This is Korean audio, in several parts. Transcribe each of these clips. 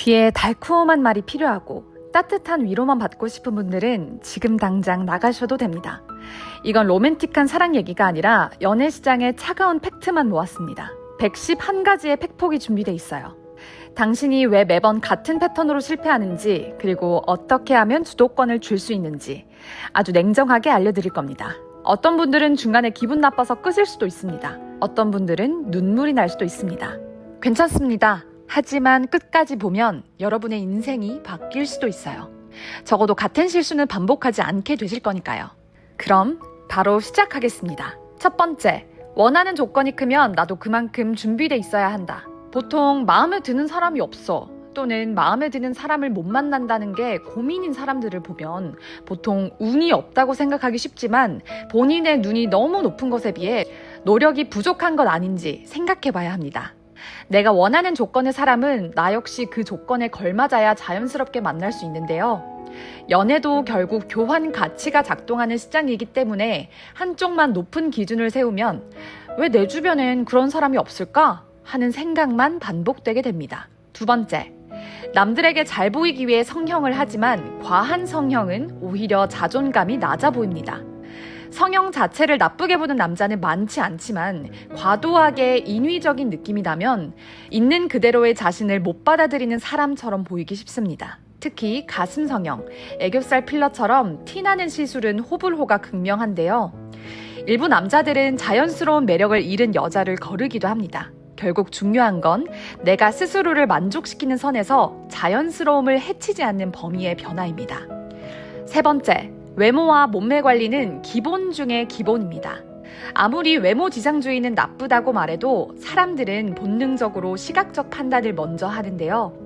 귀에 달콤한 말이 필요하고 따뜻한 위로만 받고 싶은 분들은 지금 당장 나가셔도 됩니다. 이건 로맨틱한 사랑 얘기가 아니라 연애 시장의 차가운 팩트만 모았습니다. 111가지의 팩폭이 준비돼 있어요. 당신이 왜 매번 같은 패턴으로 실패하는지, 그리고 어떻게 하면 주도권을 줄 수 있는지 아주 냉정하게 알려드릴 겁니다. 어떤 분들은 중간에 기분 나빠서 끄실 수도 있습니다. 어떤 분들은 눈물이 날 수도 있습니다. 괜찮습니다. 하지만 끝까지 보면 여러분의 인생이 바뀔 수도 있어요. 적어도 같은 실수는 반복하지 않게 되실 거니까요. 그럼 바로 시작하겠습니다. 첫 번째, 원하는 조건이 크면 나도 그만큼 준비돼 있어야 한다. 보통 마음에 드는 사람이 없어, 또는 마음에 드는 사람을 못 만난다는 게 고민인 사람들을 보면 보통 운이 없다고 생각하기 쉽지만 본인의 눈이 너무 높은 것에 비해 노력이 부족한 것 아닌지 생각해 봐야 합니다. 내가 원하는 조건의 사람은 나 역시 그 조건에 걸맞아야 자연스럽게 만날 수 있는데요. 연애도 결국 교환 가치가 작동하는 시장이기 때문에 한쪽만 높은 기준을 세우면 왜 내 주변엔 그런 사람이 없을까 하는 생각만 반복되게 됩니다. 두 번째, 남들에게 잘 보이기 위해 성형을 하지만 과한 성형은 오히려 자존감이 낮아 보입니다. 성형 자체를 나쁘게 보는 남자는 많지 않지만 과도하게 인위적인 느낌이 나면 있는 그대로의 자신을 못 받아들이는 사람처럼 보이기 쉽습니다. 특히 가슴 성형, 애교살 필러처럼 티나는 시술은 호불호가 극명한데요. 일부 남자들은 자연스러운 매력을 잃은 여자를 거르기도 합니다. 결국 중요한 건 내가 스스로를 만족시키는 선에서 자연스러움을 해치지 않는 범위의 변화입니다. 세 번째, 외모와 몸매 관리는 기본 중에 기본입니다. 아무리 외모 지상주의는 나쁘다고 말해도 사람들은 본능적으로 시각적 판단을 먼저 하는데요.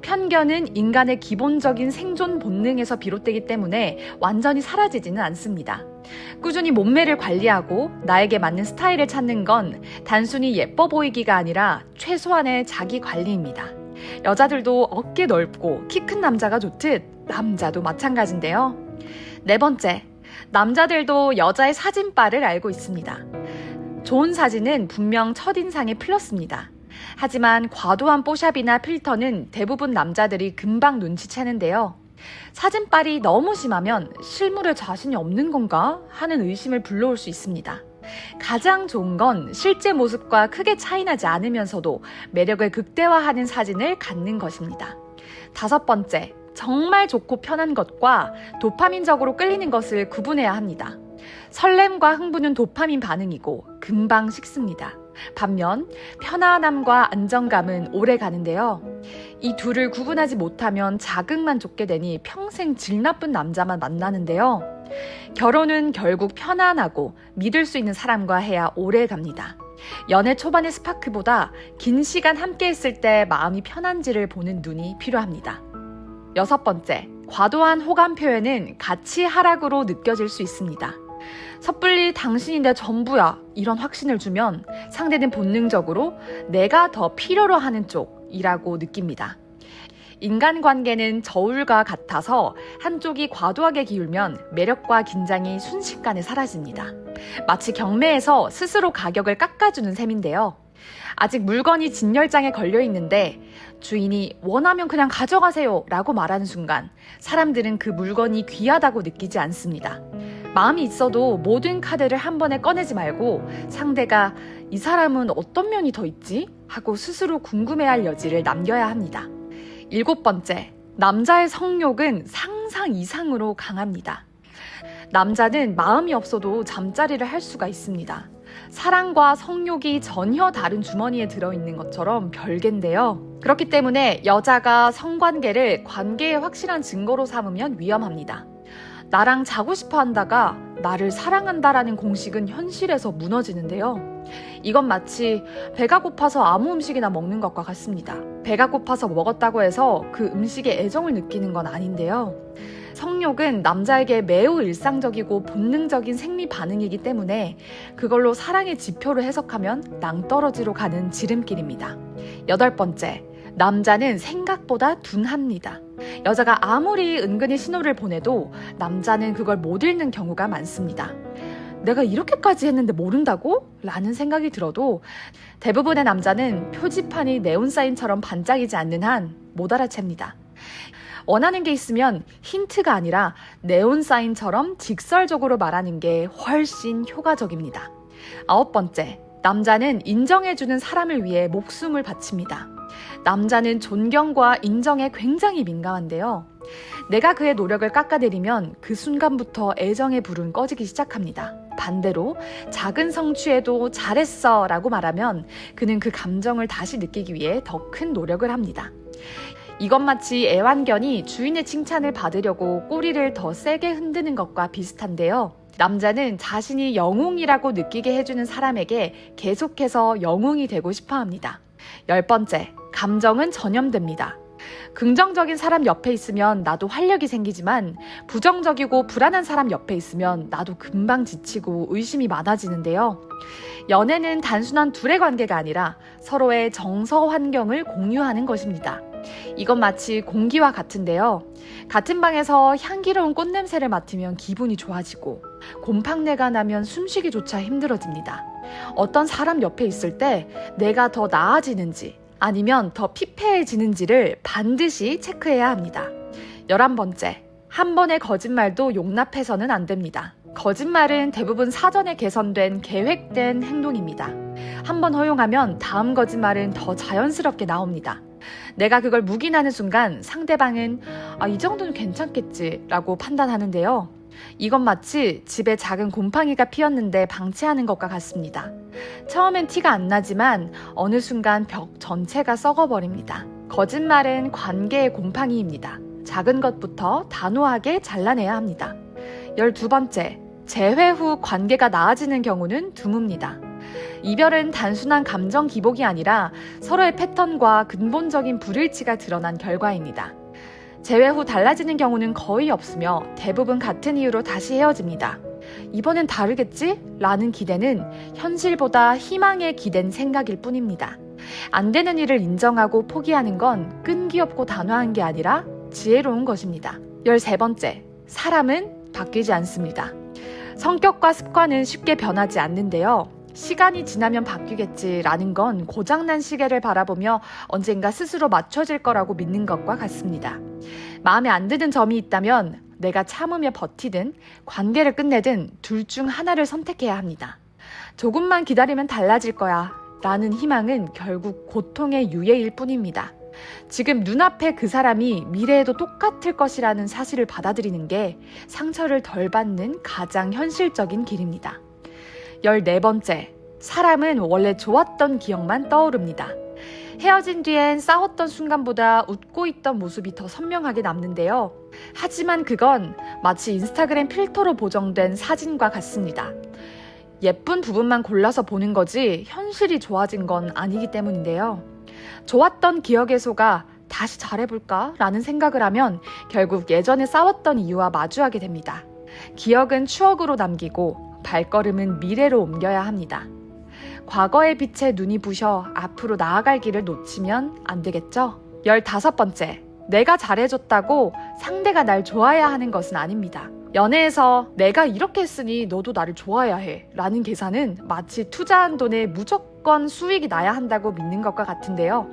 편견은 인간의 기본적인 생존 본능에서 비롯되기 때문에 완전히 사라지지는 않습니다. 꾸준히 몸매를 관리하고 나에게 맞는 스타일을 찾는 건 단순히 예뻐 보이기가 아니라 최소한의 자기 관리입니다. 여자들도 어깨 넓고 키 큰 남자가 좋듯 남자도 마찬가지인데요. 네 번째, 남자들도 여자의 사진빨을 알고 있습니다. 좋은 사진은 분명 첫인상에 플러스입니다. 하지만 과도한 뽀샵이나 필터는 대부분 남자들이 금방 눈치채는데요. 사진빨이 너무 심하면 실물에 자신이 없는 건가 하는 의심을 불러올 수 있습니다. 가장 좋은 건 실제 모습과 크게 차이나지 않으면서도 매력을 극대화하는 사진을 갖는 것입니다. 다섯 번째, 정말 좋고 편한 것과 도파민적으로 끌리는 것을 구분해야 합니다. 설렘과 흥분은 도파민 반응이고 금방 식습니다. 반면 편안함과 안정감은 오래 가는데요. 이 둘을 구분하지 못하면 자극만 쫓게 되니 평생 질 나쁜 남자만 만나는데요. 결혼은 결국 편안하고 믿을 수 있는 사람과 해야 오래 갑니다. 연애 초반의 스파크보다 긴 시간 함께 했을 때 마음이 편한지를 보는 눈이 필요합니다. 여섯 번째, 과도한 호감 표현은 가치 하락으로 느껴질 수 있습니다. 섣불리 당신이 내 전부야 이런 확신을 주면 상대는 본능적으로 내가 더 필요로 하는 쪽이라고 느낍니다. 인간관계는 저울과 같아서 한쪽이 과도하게 기울면 매력과 긴장이 순식간에 사라집니다. 마치 경매에서 스스로 가격을 깎아주는 셈인데요. 아직 물건이 진열장에 걸려있는데 주인이 원하면 그냥 가져가세요 라고 말하는 순간 사람들은 그 물건이 귀하다고 느끼지 않습니다. 마음이 있어도 모든 카드를 한 번에 꺼내지 말고 상대가 이 사람은 어떤 면이 더 있지? 하고 스스로 궁금해할 여지를 남겨야 합니다. 일곱 번째, 남자의 성욕은 상상 이상으로 강합니다. 남자는 마음이 없어도 잠자리를 할 수가 있습니다. 사랑과 성욕이 전혀 다른 주머니에 들어있는 것처럼 별개인데요. 그렇기 때문에 여자가 성관계를 관계의 확실한 증거로 삼으면 위험합니다. 나랑 자고 싶어 한다가 나를 사랑한다라는 공식은 현실에서 무너지는데요. 이건 마치 배가 고파서 아무 음식이나 먹는 것과 같습니다. 배가 고파서 먹었다고 해서 그 음식에 애정을 느끼는 건 아닌데요. 성욕은 남자에게 매우 일상적이고 본능적인 생리 반응이기 때문에 그걸로 사랑의 지표를 해석하면 낭떠러지로 가는 지름길입니다. 여덟 번째, 남자는 생각보다 둔합니다. 여자가 아무리 은근히 신호를 보내도 남자는 그걸 못 읽는 경우가 많습니다. 내가 이렇게까지 했는데 모른다고? 라는 생각이 들어도 대부분의 남자는 표지판이 네온사인처럼 반짝이지 않는 한 못 알아챕니다. 원하는 게 있으면 힌트가 아니라 네온사인처럼 직설적으로 말하는 게 훨씬 효과적입니다. 9번째, 남자는 인정해주는 사람을 위해 목숨을 바칩니다. 남자는 존경과 인정에 굉장히 민감한데요. 내가 그의 노력을 깎아내리면 그 순간부터 애정의 불은 꺼지기 시작합니다. 반대로 작은 성취에도 잘했어 라고 말하면 그는 그 감정을 다시 느끼기 위해 더 큰 노력을 합니다. 이건 마치 애완견이 주인의 칭찬을 받으려고 꼬리를 더 세게 흔드는 것과 비슷한데요. 남자는 자신이 영웅이라고 느끼게 해주는 사람에게 계속해서 영웅이 되고 싶어 합니다. 10번째, 감정은 전염됩니다. 긍정적인 사람 옆에 있으면 나도 활력이 생기지만 부정적이고 불안한 사람 옆에 있으면 나도 금방 지치고 의심이 많아지는데요. 연애는 단순한 둘의 관계가 아니라 서로의 정서 환경을 공유하는 것입니다. 이건 마치 공기와 같은데요. 같은 방에서 향기로운 꽃냄새를 맡으면 기분이 좋아지고 곰팡내가 나면 숨쉬기조차 힘들어집니다. 어떤 사람 옆에 있을 때 내가 더 나아지는지 아니면 더 피폐해지는지를 반드시 체크해야 합니다. 11번째, 한 번의 거짓말도 용납해서는 안 됩니다. 거짓말은 대부분 사전에 개선된 계획된 행동입니다. 한 번 허용하면 다음 거짓말은 더 자연스럽게 나옵니다. 내가 그걸 묵인하는 순간 상대방은 이 정도는 괜찮겠지 라고 판단하는데요. 이건 마치 집에 작은 곰팡이가 피었는데 방치하는 것과 같습니다. 처음엔 티가 안 나지만 어느 순간 벽 전체가 썩어버립니다. 거짓말은 관계의 곰팡이입니다. 작은 것부터 단호하게 잘라내야 합니다. 12번째, 재회 후 관계가 나아지는 경우는 드뭅니다. 이별은 단순한 감정 기복이 아니라 서로의 패턴과 근본적인 불일치가 드러난 결과입니다. 재회 후 달라지는 경우는 거의 없으며 대부분 같은 이유로 다시 헤어집니다. 이번엔 다르겠지? 라는 기대는 현실보다 희망에 기댄 생각일 뿐입니다. 안 되는 일을 인정하고 포기하는 건 끈기 없고 단호한 게 아니라 지혜로운 것입니다. 13번째, 사람은 바뀌지 않습니다. 성격과 습관은 쉽게 변하지 않는데요. 시간이 지나면 바뀌겠지라는 건 고장난 시계를 바라보며 언젠가 스스로 맞춰질 거라고 믿는 것과 같습니다. 마음에 안 드는 점이 있다면 내가 참으며 버티든 관계를 끝내든 둘 중 하나를 선택해야 합니다. 조금만 기다리면 달라질 거야 라는 희망은 결국 고통의 유예일 뿐입니다. 지금 눈앞에 그 사람이 미래에도 똑같을 것이라는 사실을 받아들이는 게 상처를 덜 받는 가장 현실적인 길입니다. 14번째, 사람은 원래 좋았던 기억만 떠오릅니다. 헤어진 뒤엔 싸웠던 순간보다 웃고 있던 모습이 더 선명하게 남는데요. 하지만 그건 마치 인스타그램 필터로 보정된 사진과 같습니다. 예쁜 부분만 골라서 보는 거지 현실이 좋아진 건 아니기 때문인데요. 좋았던 기억에 속아 다시 잘해볼까? 라는 생각을 하면 결국 예전에 싸웠던 이유와 마주하게 됩니다. 기억은 추억으로 남기고 발걸음은 미래로 옮겨야 합니다. 과거의 빛에 눈이 부셔 앞으로 나아갈 길을 놓치면 안 되겠죠? 15번째, 내가 잘해줬다고 상대가 날 좋아해야 하는 것은 아닙니다. 연애에서 내가 이렇게 했으니 너도 나를 좋아해야 해 라는 계산은 마치 투자한 돈에 무조건 수익이 나야 한다고 믿는 것과 같은데요.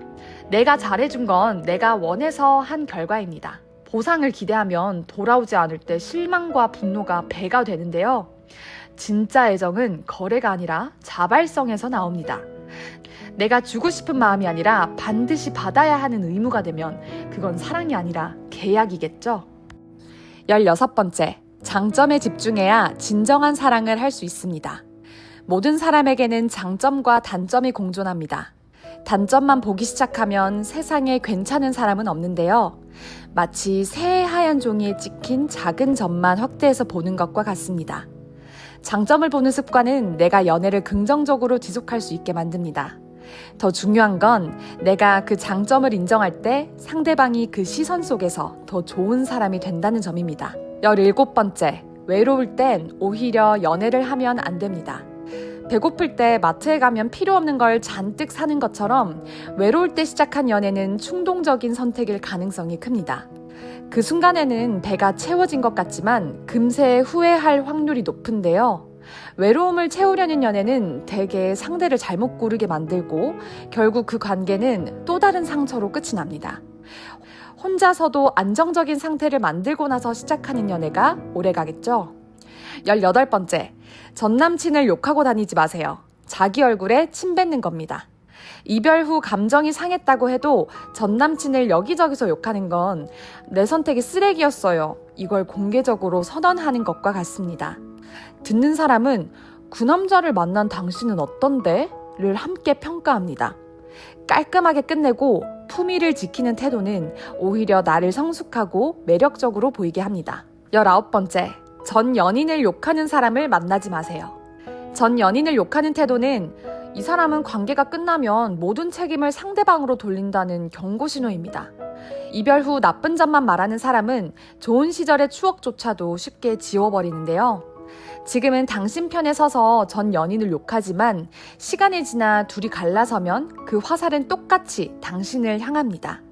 내가 잘해준 건 내가 원해서 한 결과입니다. 보상을 기대하면 돌아오지 않을 때 실망과 분노가 배가 되는데요. 진짜 애정은 거래가 아니라 자발성에서 나옵니다. 내가 주고 싶은 마음이 아니라 반드시 받아야 하는 의무가 되면 그건 사랑이 아니라 계약이겠죠. 16번째, 장점에 집중해야 진정한 사랑을 할 수 있습니다. 모든 사람에게는 장점과 단점이 공존합니다. 단점만 보기 시작하면 세상에 괜찮은 사람은 없는데요. 마치 새하얀 종이에 찍힌 작은 점만 확대해서 보는 것과 같습니다. 장점을 보는 습관은 내가 연애를 긍정적으로 지속할 수 있게 만듭니다. 더 중요한 건 내가 그 장점을 인정할 때 상대방이 그 시선 속에서 더 좋은 사람이 된다는 점입니다. 17번째, 외로울 땐 오히려 연애를 하면 안 됩니다. 배고플 때 마트에 가면 필요 없는 걸 잔뜩 사는 것처럼 외로울 때 시작한 연애는 충동적인 선택일 가능성이 큽니다. 그 순간에는 배가 채워진 것 같지만 금세 후회할 확률이 높은데요. 외로움을 채우려는 연애는 대개 상대를 잘못 고르게 만들고 결국 그 관계는 또 다른 상처로 끝이 납니다. 혼자서도 안정적인 상태를 만들고 나서 시작하는 연애가 오래가겠죠. 18번째, 전남친을 욕하고 다니지 마세요. 자기 얼굴에 침 뱉는 겁니다. 이별 후 감정이 상했다고 해도 전남친을 여기저기서 욕하는 건 내 선택이 쓰레기였어요. 이걸 공개적으로 선언하는 것과 같습니다. 듣는 사람은 그 남자를 만난 당신은 어떤데? 를 함께 평가합니다. 깔끔하게 끝내고 품위를 지키는 태도는 오히려 나를 성숙하고 매력적으로 보이게 합니다. 19번째, 전 연인을 욕하는 사람을 만나지 마세요. 전 연인을 욕하는 태도는 이 사람은 관계가 끝나면 모든 책임을 상대방으로 돌린다는 경고 신호입니다. 이별 후 나쁜 점만 말하는 사람은 좋은 시절의 추억조차도 쉽게 지워버리는데요. 지금은 당신 편에 서서 전 연인을 욕하지만 시간이 지나 둘이 갈라서면 그 화살은 똑같이 당신을 향합니다.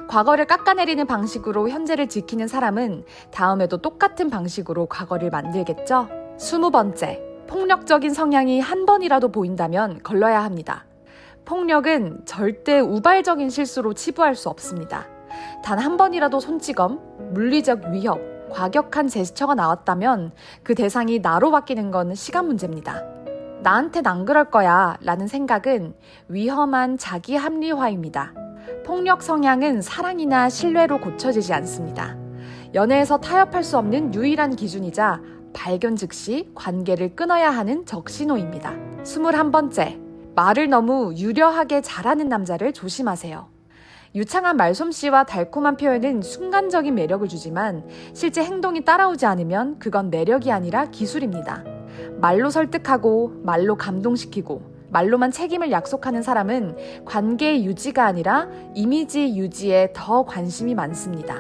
과거를 깎아내리는 방식으로 현재를 지키는 사람은 다음에도 똑같은 방식으로 과거를 만들겠죠. 20번째, 폭력적인 성향이 한 번이라도 보인다면 걸러야 합니다. 폭력은 절대 우발적인 실수로 치부할 수 없습니다. 단 한 번이라도 손찌검, 물리적 위협, 과격한 제스처가 나왔다면 그 대상이 나로 바뀌는 건 시간 문제입니다. 나한텐 안 그럴 거야 라는 생각은 위험한 자기 합리화입니다. 폭력 성향은 사랑이나 신뢰로 고쳐지지 않습니다. 연애에서 타협할 수 없는 유일한 기준이자 발견 즉시 관계를 끊어야 하는 적신호입니다. 21번째, 말을 너무 유려하게 잘하는 남자를 조심하세요. 유창한 말솜씨와 달콤한 표현은 순간적인 매력을 주지만 실제 행동이 따라오지 않으면 그건 매력이 아니라 기술입니다. 말로 설득하고 말로 감동시키고 말로만 책임을 약속하는 사람은 관계 유지가 아니라 이미지 유지에 더 관심이 많습니다.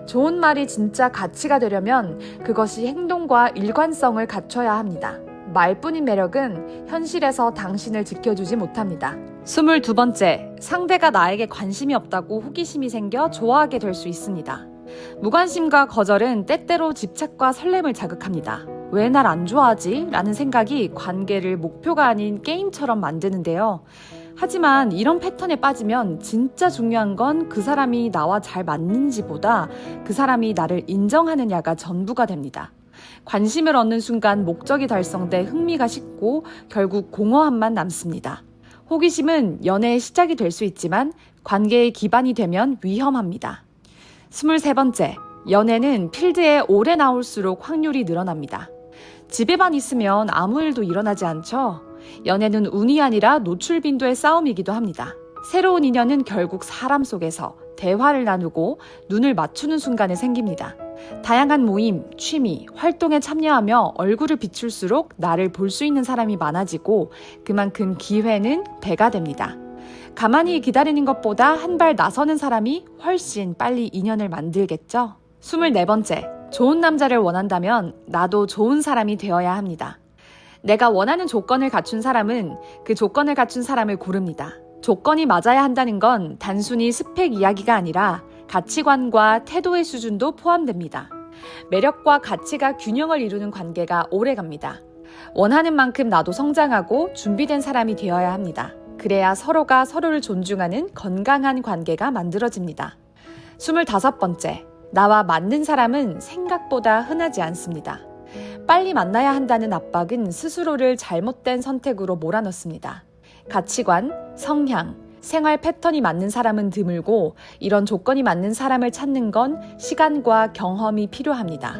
좋은 말이 진짜 가치가 되려면 그것이 행동과 일관성을 갖춰야 합니다. 말뿐인 매력은 현실에서 당신을 지켜주지 못합니다. 22번째, 상대가 나에게 관심이 없다고 호기심이 생겨 좋아하게 될 수 있습니다. 무관심과 거절은 때때로 집착과 설렘을 자극합니다. 왜 날 안 좋아하지? 라는 생각이 관계를 목표가 아닌 게임처럼 만드는데요. 하지만 이런 패턴에 빠지면 진짜 중요한 건 그 사람이 나와 잘 맞는지보다 그 사람이 나를 인정하느냐가 전부가 됩니다. 관심을 얻는 순간 목적이 달성돼 흥미가 식고 결국 공허함만 남습니다. 호기심은 연애의 시작이 될 수 있지만 관계의 기반이 되면 위험합니다. 23번째, 연애는 필드에 오래 나올수록 확률이 늘어납니다. 집에만 있으면 아무 일도 일어나지 않죠? 연애는 운이 아니라 노출 빈도의 싸움이기도 합니다. 새로운 인연은 결국 사람 속에서 대화를 나누고 눈을 맞추는 순간에 생깁니다. 다양한 모임, 취미, 활동에 참여하며 얼굴을 비출수록 나를 볼 수 있는 사람이 많아지고 그만큼 기회는 배가 됩니다. 가만히 기다리는 것보다 한 발 나서는 사람이 훨씬 빨리 인연을 만들겠죠. 24번째, 좋은 남자를 원한다면 나도 좋은 사람이 되어야 합니다. 내가 원하는 조건을 갖춘 사람은 그 조건을 갖춘 사람을 고릅니다. 조건이 맞아야 한다는 건 단순히 스펙 이야기가 아니라 가치관과 태도의 수준도 포함됩니다. 매력과 가치가 균형을 이루는 관계가 오래갑니다. 원하는 만큼 나도 성장하고 준비된 사람이 되어야 합니다. 그래야 서로가 서로를 존중하는 건강한 관계가 만들어집니다. 25번째, 나와 맞는 사람은 생각보다 흔하지 않습니다. 빨리 만나야 한다는 압박은 스스로를 잘못된 선택으로 몰아넣습니다. 가치관, 성향, 생활 패턴이 맞는 사람은 드물고 이런 조건이 맞는 사람을 찾는 건 시간과 경험이 필요합니다.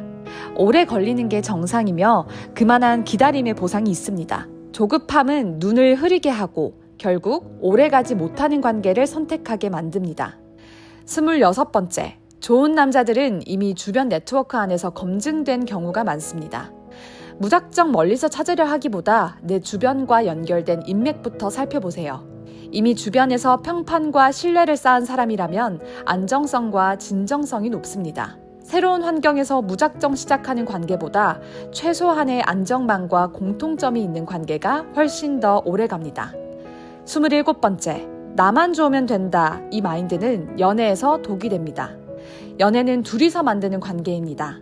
오래 걸리는 게 정상이며 그만한 기다림의 보상이 있습니다. 조급함은 눈을 흐리게 하고 결국 오래가지 못하는 관계를 선택하게 만듭니다. 26번째, 좋은 남자들은 이미 주변 네트워크 안에서 검증된 경우가 많습니다. 무작정 멀리서 찾으려 하기보다 내 주변과 연결된 인맥부터 살펴보세요. 이미 주변에서 평판과 신뢰를 쌓은 사람이라면 안정성과 진정성이 높습니다. 새로운 환경에서 무작정 시작하는 관계보다 최소한의 안정망과 공통점이 있는 관계가 훨씬 더 오래갑니다. 27번째, 나만 좋으면 된다. 이 마인드는 연애에서 독이 됩니다. 연애는 둘이서 만드는 관계입니다.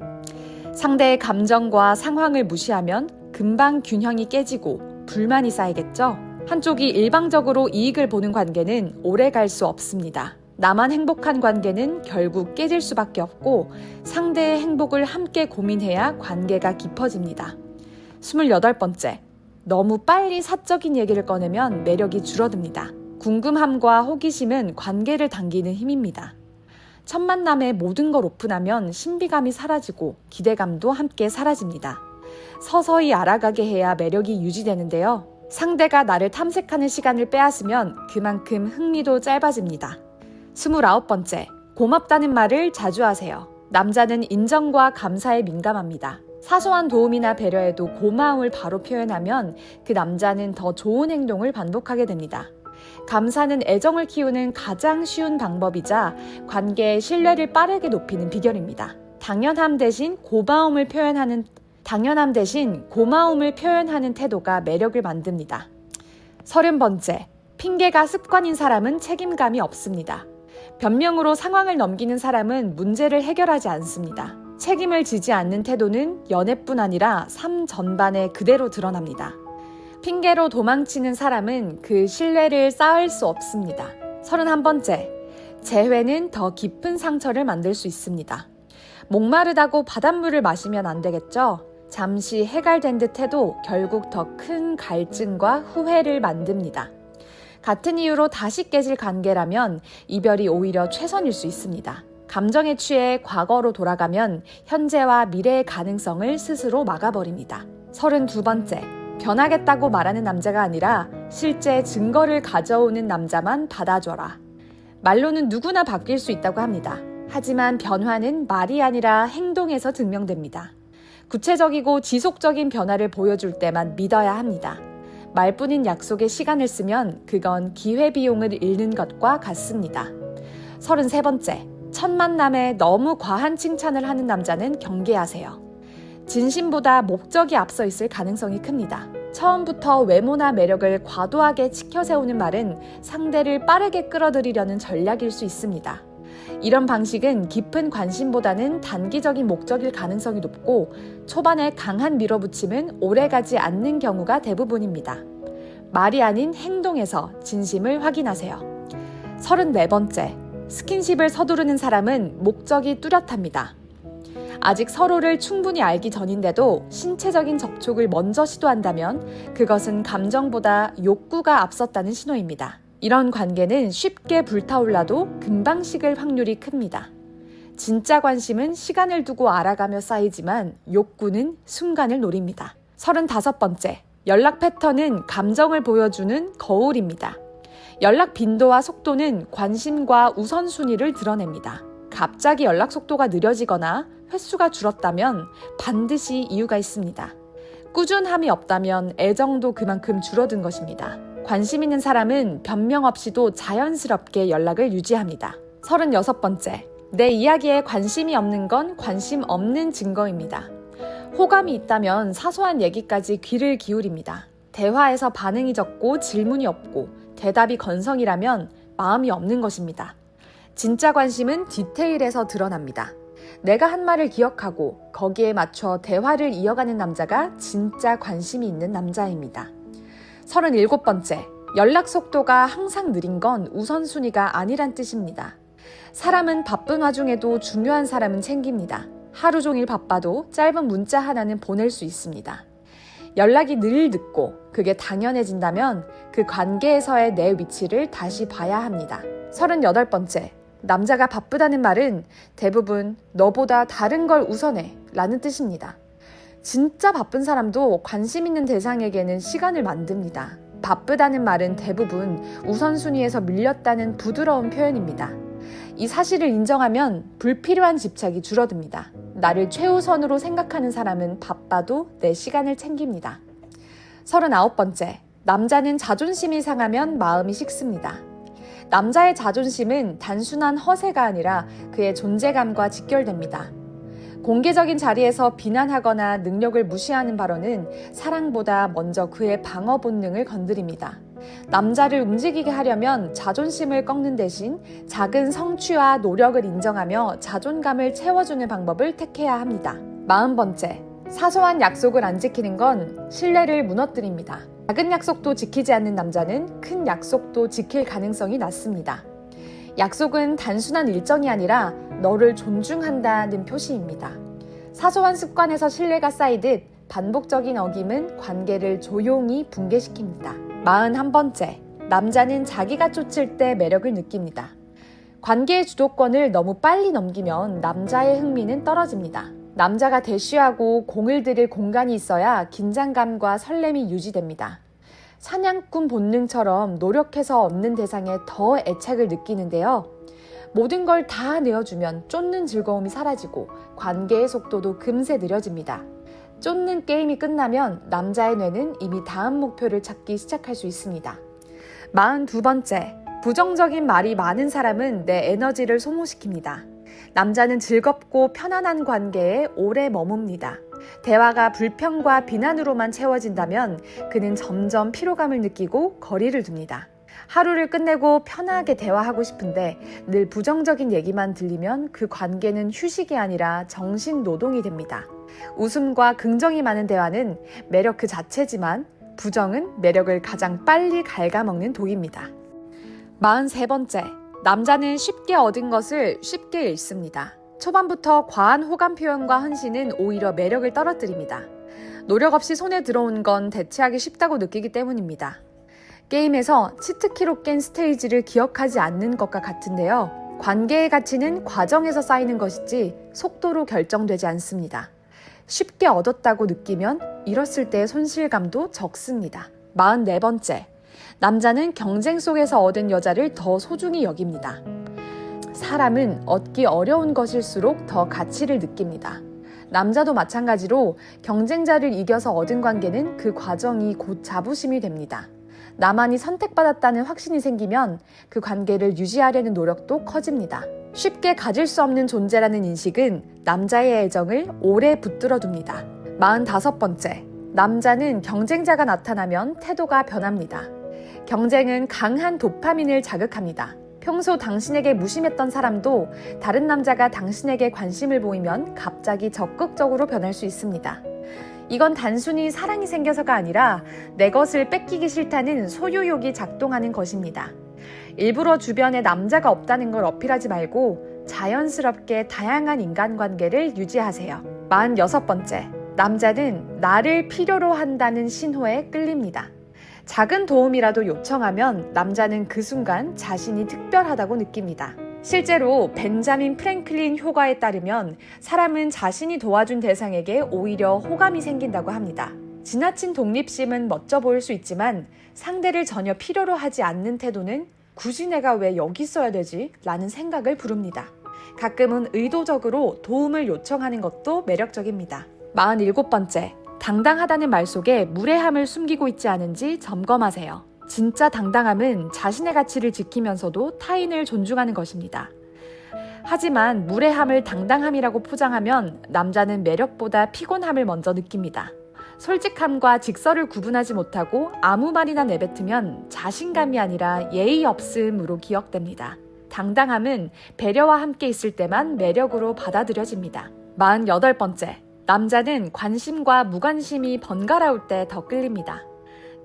상대의 감정과 상황을 무시하면 금방 균형이 깨지고 불만이 쌓이겠죠? 한쪽이 일방적으로 이익을 보는 관계는 오래 갈 수 없습니다. 나만 행복한 관계는 결국 깨질 수밖에 없고 상대의 행복을 함께 고민해야 관계가 깊어집니다. 28번째, 너무 빨리 사적인 얘기를 꺼내면 매력이 줄어듭니다. 궁금함과 호기심은 관계를 당기는 힘입니다. 첫 만남에 모든 걸 오픈하면 신비감이 사라지고 기대감도 함께 사라집니다. 서서히 알아가게 해야 매력이 유지되는데요. 상대가 나를 탐색하는 시간을 빼앗으면 그만큼 흥미도 짧아집니다. 29번째, 고맙다는 말을 자주 하세요. 남자는 인정과 감사에 민감합니다. 사소한 도움이나 배려에도 고마움을 바로 표현하면 그 남자는 더 좋은 행동을 반복하게 됩니다. 감사는 애정을 키우는 가장 쉬운 방법이자 관계의 신뢰를 빠르게 높이는 비결입니다. 당연함 대신 고마움을 표현하는 태도가 매력을 만듭니다. 30번째, 핑계가 습관인 사람은 책임감이 없습니다. 변명으로 상황을 넘기는 사람은 문제를 해결하지 않습니다. 책임을 지지 않는 태도는 연애뿐 아니라 삶 전반에 그대로 드러납니다. 핑계로 도망치는 사람은 그 신뢰를 쌓을 수 없습니다. 31번째, 재회는 더 깊은 상처를 만들 수 있습니다. 목마르다고 바닷물을 마시면 안 되겠죠? 잠시 해갈된 듯 해도 결국 더 큰 갈증과 후회를 만듭니다. 같은 이유로 다시 깨질 관계라면 이별이 오히려 최선일 수 있습니다. 감정에 취해 과거로 돌아가면 현재와 미래의 가능성을 스스로 막아버립니다. 32번째, 변하겠다고 말하는 남자가 아니라 실제 증거를 가져오는 남자만 받아줘라. 말로는 누구나 바뀔 수 있다고 합니다. 하지만 변화는 말이 아니라 행동에서 증명됩니다. 구체적이고 지속적인 변화를 보여줄 때만 믿어야 합니다. 말뿐인 약속에 시간을 쓰면 그건 기회비용을 잃는 것과 같습니다. 33번째, 첫 만남에 너무 과한 칭찬을 하는 남자는 경계하세요. 진심보다 목적이 앞서 있을 가능성이 큽니다. 처음부터 외모나 매력을 과도하게 치켜세우는 말은 상대를 빠르게 끌어들이려는 전략일 수 있습니다. 이런 방식은 깊은 관심보다는 단기적인 목적일 가능성이 높고 초반에 강한 밀어붙임은 오래가지 않는 경우가 대부분입니다. 말이 아닌 행동에서 진심을 확인하세요. 34번째, 스킨십을 서두르는 사람은 목적이 뚜렷합니다. 아직 서로를 충분히 알기 전인데도 신체적인 접촉을 먼저 시도한다면 그것은 감정보다 욕구가 앞섰다는 신호입니다. 이런 관계는 쉽게 불타올라도 금방 식을 확률이 큽니다. 진짜 관심은 시간을 두고 알아가며 쌓이지만 욕구는 순간을 노립니다. 35번째, 연락 패턴은 감정을 보여주는 거울입니다. 연락 빈도와 속도는 관심과 우선순위를 드러냅니다. 갑자기 연락 속도가 느려지거나 횟수가 줄었다면 반드시 이유가 있습니다. 꾸준함이 없다면 애정도 그만큼 줄어든 것입니다. 관심 있는 사람은 변명 없이도 자연스럽게 연락을 유지합니다. 36번째, 내 이야기에 관심이 없는 건 관심 없는 증거입니다. 호감이 있다면 사소한 얘기까지 귀를 기울입니다. 대화에서 반응이 적고 질문이 없고 대답이 건성이라면 마음이 없는 것입니다. 진짜 관심은 디테일에서 드러납니다. 내가 한 말을 기억하고 거기에 맞춰 대화를 이어가는 남자가 진짜 관심이 있는 남자입니다. 37번째, 연락 속도가 항상 느린 건 우선순위가 아니란 뜻입니다. 사람은 바쁜 와중에도 중요한 사람은 챙깁니다. 하루 종일 바빠도 짧은 문자 하나는 보낼 수 있습니다. 연락이 늘 늦고 그게 당연해진다면 그 관계에서의 내 위치를 다시 봐야 합니다. 38번째, 남자가 바쁘다는 말은 대부분 너보다 다른 걸 우선해 라는 뜻입니다. 진짜 바쁜 사람도 관심 있는 대상에게는 시간을 만듭니다. 바쁘다는 말은 대부분 우선순위에서 밀렸다는 부드러운 표현입니다. 이 사실을 인정하면 불필요한 집착이 줄어듭니다. 나를 최우선으로 생각하는 사람은 바빠도 내 시간을 챙깁니다. 39번째, 남자는 자존심이 상하면 마음이 식습니다. 남자의 자존심은 단순한 허세가 아니라 그의 존재감과 직결됩니다. 공개적인 자리에서 비난하거나 능력을 무시하는 발언은 사랑보다 먼저 그의 방어 본능을 건드립니다. 남자를 움직이게 하려면 자존심을 꺾는 대신 작은 성취와 노력을 인정하며 자존감을 채워주는 방법을 택해야 합니다. 40번째, 사소한 약속을 안 지키는 건 신뢰를 무너뜨립니다. 작은 약속도 지키지 않는 남자는 큰 약속도 지킬 가능성이 낮습니다. 약속은 단순한 일정이 아니라 너를 존중한다는 표시입니다. 사소한 습관에서 신뢰가 쌓이듯 반복적인 어김은 관계를 조용히 붕괴시킵니다. 41번째, 남자는 자기가 쫓을 때 매력을 느낍니다. 관계의 주도권을 너무 빨리 넘기면 남자의 흥미는 떨어집니다. 남자가 대쉬하고 공을 들일 공간이 있어야 긴장감과 설렘이 유지됩니다. 사냥꾼 본능처럼 노력해서 얻는 대상에 더 애착을 느끼는데요. 모든 걸 다 내어주면 쫓는 즐거움이 사라지고 관계의 속도도 금세 느려집니다. 쫓는 게임이 끝나면 남자의 뇌는 이미 다음 목표를 찾기 시작할 수 있습니다. 42번째, 부정적인 말이 많은 사람은 내 에너지를 소모시킵니다. 남자는 즐겁고 편안한 관계에 오래 머뭅니다. 대화가 불평과 비난으로만 채워진다면 그는 점점 피로감을 느끼고 거리를 둡니다. 하루를 끝내고 편하게 대화하고 싶은데 늘 부정적인 얘기만 들리면 그 관계는 휴식이 아니라 정신 노동이 됩니다. 웃음과 긍정이 많은 대화는 매력 그 자체지만 부정은 매력을 가장 빨리 갉아먹는 독입니다. 43번째, 남자는 쉽게 얻은 것을 쉽게 잃습니다. 초반부터 과한 호감 표현과 헌신은 오히려 매력을 떨어뜨립니다. 노력 없이 손에 들어온 건 대체하기 쉽다고 느끼기 때문입니다. 게임에서 치트키로 깬 스테이지를 기억하지 않는 것과 같은데요. 관계의 가치는 과정에서 쌓이는 것이지 속도로 결정되지 않습니다. 쉽게 얻었다고 느끼면 잃었을 때의 손실감도 적습니다. 44번째, 남자는 경쟁 속에서 얻은 여자를 더 소중히 여깁니다. 사람은 얻기 어려운 것일수록 더 가치를 느낍니다. 남자도 마찬가지로 경쟁자를 이겨서 얻은 관계는 그 과정이 곧 자부심이 됩니다. 나만이 선택받았다는 확신이 생기면 그 관계를 유지하려는 노력도 커집니다. 쉽게 가질 수 없는 존재라는 인식은 남자의 애정을 오래 붙들어둡니다. 45번째, 남자는 경쟁자가 나타나면 태도가 변합니다. 경쟁은 강한 도파민을 자극합니다. 평소 당신에게 무심했던 사람도 다른 남자가 당신에게 관심을 보이면 갑자기 적극적으로 변할 수 있습니다. 이건 단순히 사랑이 생겨서가 아니라 내 것을 뺏기기 싫다는 소유욕이 작동하는 것입니다. 일부러 주변에 남자가 없다는 걸 어필하지 말고 자연스럽게 다양한 인간관계를 유지하세요. 46번째, 남자는 나를 필요로 한다는 신호에 끌립니다. 작은 도움이라도 요청하면 남자는 그 순간 자신이 특별하다고 느낍니다. 실제로 벤자민 프랭클린 효과에 따르면 사람은 자신이 도와준 대상에게 오히려 호감이 생긴다고 합니다. 지나친 독립심은 멋져 보일 수 있지만 상대를 전혀 필요로 하지 않는 태도는 굳이 내가 왜 여기 있어야 되지? 라는 생각을 부릅니다. 가끔은 의도적으로 도움을 요청하는 것도 매력적입니다. 47번째, 당당하다는 말 속에 무례함을 숨기고 있지 않은지 점검하세요. 진짜 당당함은 자신의 가치를 지키면서도 타인을 존중하는 것입니다. 하지만 무례함을 당당함이라고 포장하면 남자는 매력보다 피곤함을 먼저 느낍니다. 솔직함과 직설을 구분하지 못하고 아무 말이나 내뱉으면 자신감이 아니라 예의 없음으로 기억됩니다. 당당함은 배려와 함께 있을 때만 매력으로 받아들여집니다. 48번째, 남자는 관심과 무관심이 번갈아올 때 더 끌립니다.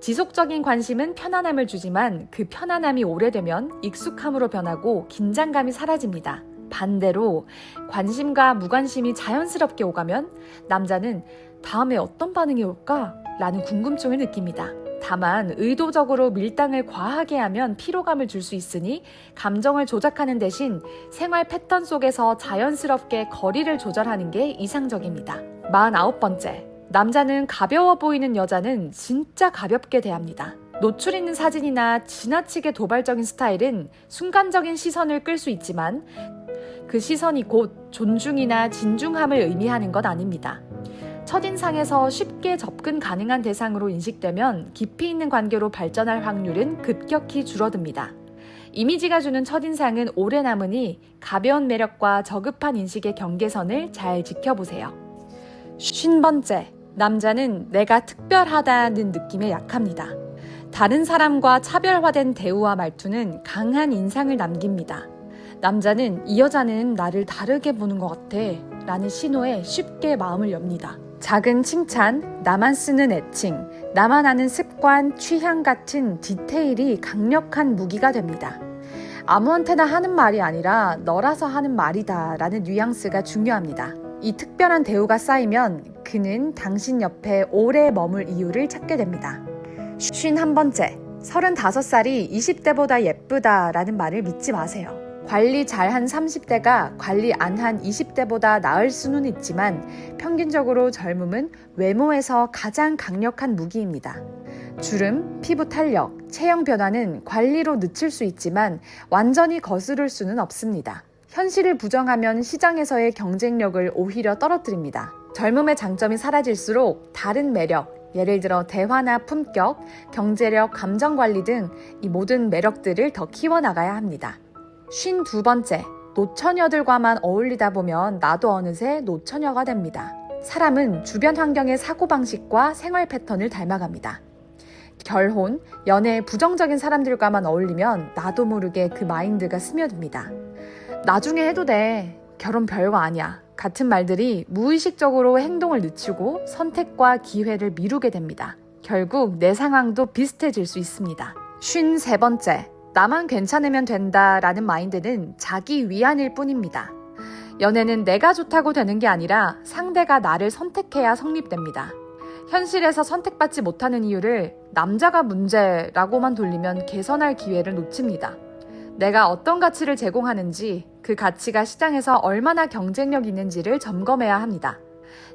지속적인 관심은 편안함을 주지만 그 편안함이 오래되면 익숙함으로 변하고 긴장감이 사라집니다. 반대로 관심과 무관심이 자연스럽게 오가면 남자는 다음에 어떤 반응이 올까? 라는 궁금증을 느낍니다. 다만 의도적으로 밀당을 과하게 하면 피로감을 줄 수 있으니 감정을 조작하는 대신 생활 패턴 속에서 자연스럽게 거리를 조절하는 게 이상적입니다. 49번째, 남자는 가벼워 보이는 여자는 진짜 가볍게 대합니다. 노출 있는 사진이나 지나치게 도발적인 스타일은 순간적인 시선을 끌 수 있지만 그 시선이 곧 존중이나 진중함을 의미하는 것 아닙니다. 첫인상에서 쉽게 접근 가능한 대상으로 인식되면 깊이 있는 관계로 발전할 확률은 급격히 줄어듭니다. 이미지가 주는 첫인상은 오래 남으니 가벼운 매력과 저급한 인식의 경계선을 잘 지켜보세요. 50번째, 남자는 내가 특별하다는 느낌에 약합니다. 다른 사람과 차별화된 대우와 말투는 강한 인상을 남깁니다. 남자는 이 여자는 나를 다르게 보는 것 같아 라는 신호에 쉽게 마음을 엽니다. 작은 칭찬, 나만 쓰는 애칭, 나만 아는 습관, 취향 같은 디테일이 강력한 무기가 됩니다. 아무한테나 하는 말이 아니라 너라서 하는 말이다 라는 뉘앙스가 중요합니다. 이 특별한 대우가 쌓이면 그는 당신 옆에 오래 머물 이유를 찾게 됩니다. 51번째, 35살이 20대보다 예쁘다 라는 말을 믿지 마세요. 관리 잘한 30대가 관리 안 한 20대보다 나을 수는 있지만 평균적으로 젊음은 외모에서 가장 강력한 무기입니다. 주름, 피부 탄력, 체형 변화는 관리로 늦출 수 있지만 완전히 거스를 수는 없습니다. 현실을 부정하면 시장에서의 경쟁력을 오히려 떨어뜨립니다. 젊음의 장점이 사라질수록 다른 매력, 예를 들어 대화나 품격, 경제력, 감정관리 등 이 모든 매력들을 더 키워나가야 합니다. 52번째, 노처녀들과만 어울리다 보면 나도 어느새 노처녀가 됩니다. 사람은 주변 환경의 사고방식과 생활 패턴을 닮아갑니다. 결혼, 연애, 부정적인 사람들과만 어울리면 나도 모르게 그 마인드가 스며듭니다. 나중에 해도 돼. 결혼 별거 아니야. 같은 말들이 무의식적으로 행동을 늦추고 선택과 기회를 미루게 됩니다. 결국 내 상황도 비슷해질 수 있습니다. 53번째, 나만 괜찮으면 된다라는 마인드는 자기 위안일 뿐입니다. 연애는 내가 좋다고 되는 게 아니라 상대가 나를 선택해야 성립됩니다. 현실에서 선택받지 못하는 이유를 남자가 문제라고만 돌리면 개선할 기회를 놓칩니다. 내가 어떤 가치를 제공하는지, 그 가치가 시장에서 얼마나 경쟁력 있는지를 점검해야 합니다.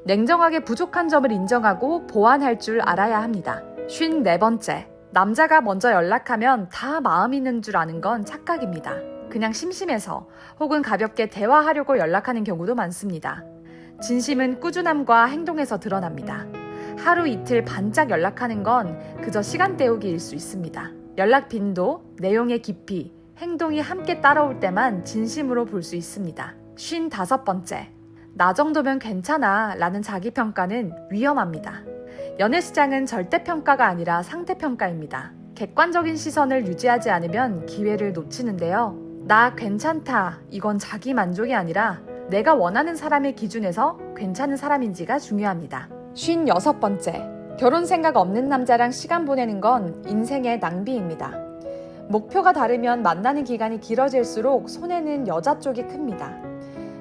냉정하게 부족한 점을 인정하고 보완할 줄 알아야 합니다. 54번째, 남자가 먼저 연락하면 다 마음 있는 줄 아는 건 착각입니다. 그냥 심심해서 혹은 가볍게 대화하려고 연락하는 경우도 많습니다. 진심은 꾸준함과 행동에서 드러납니다. 하루 이틀 반짝 연락하는 건 그저 시간 때우기일 수 있습니다. 연락 빈도, 내용의 깊이, 행동이 함께 따라올 때만 진심으로 볼 수 있습니다. 55번째, 나 정도면 괜찮아 라는 자기평가는 위험합니다. 연애시장은 절대평가가 아니라 상대평가입니다. 객관적인 시선을 유지하지 않으면 기회를 놓치는데요. 나 괜찮다, 이건 자기 만족이 아니라 내가 원하는 사람의 기준에서 괜찮은 사람인지가 중요합니다. 56번째, 결혼 생각 없는 남자랑 시간 보내는 건 인생의 낭비입니다. 목표가 다르면 만나는 기간이 길어질수록 손해는 여자 쪽이 큽니다.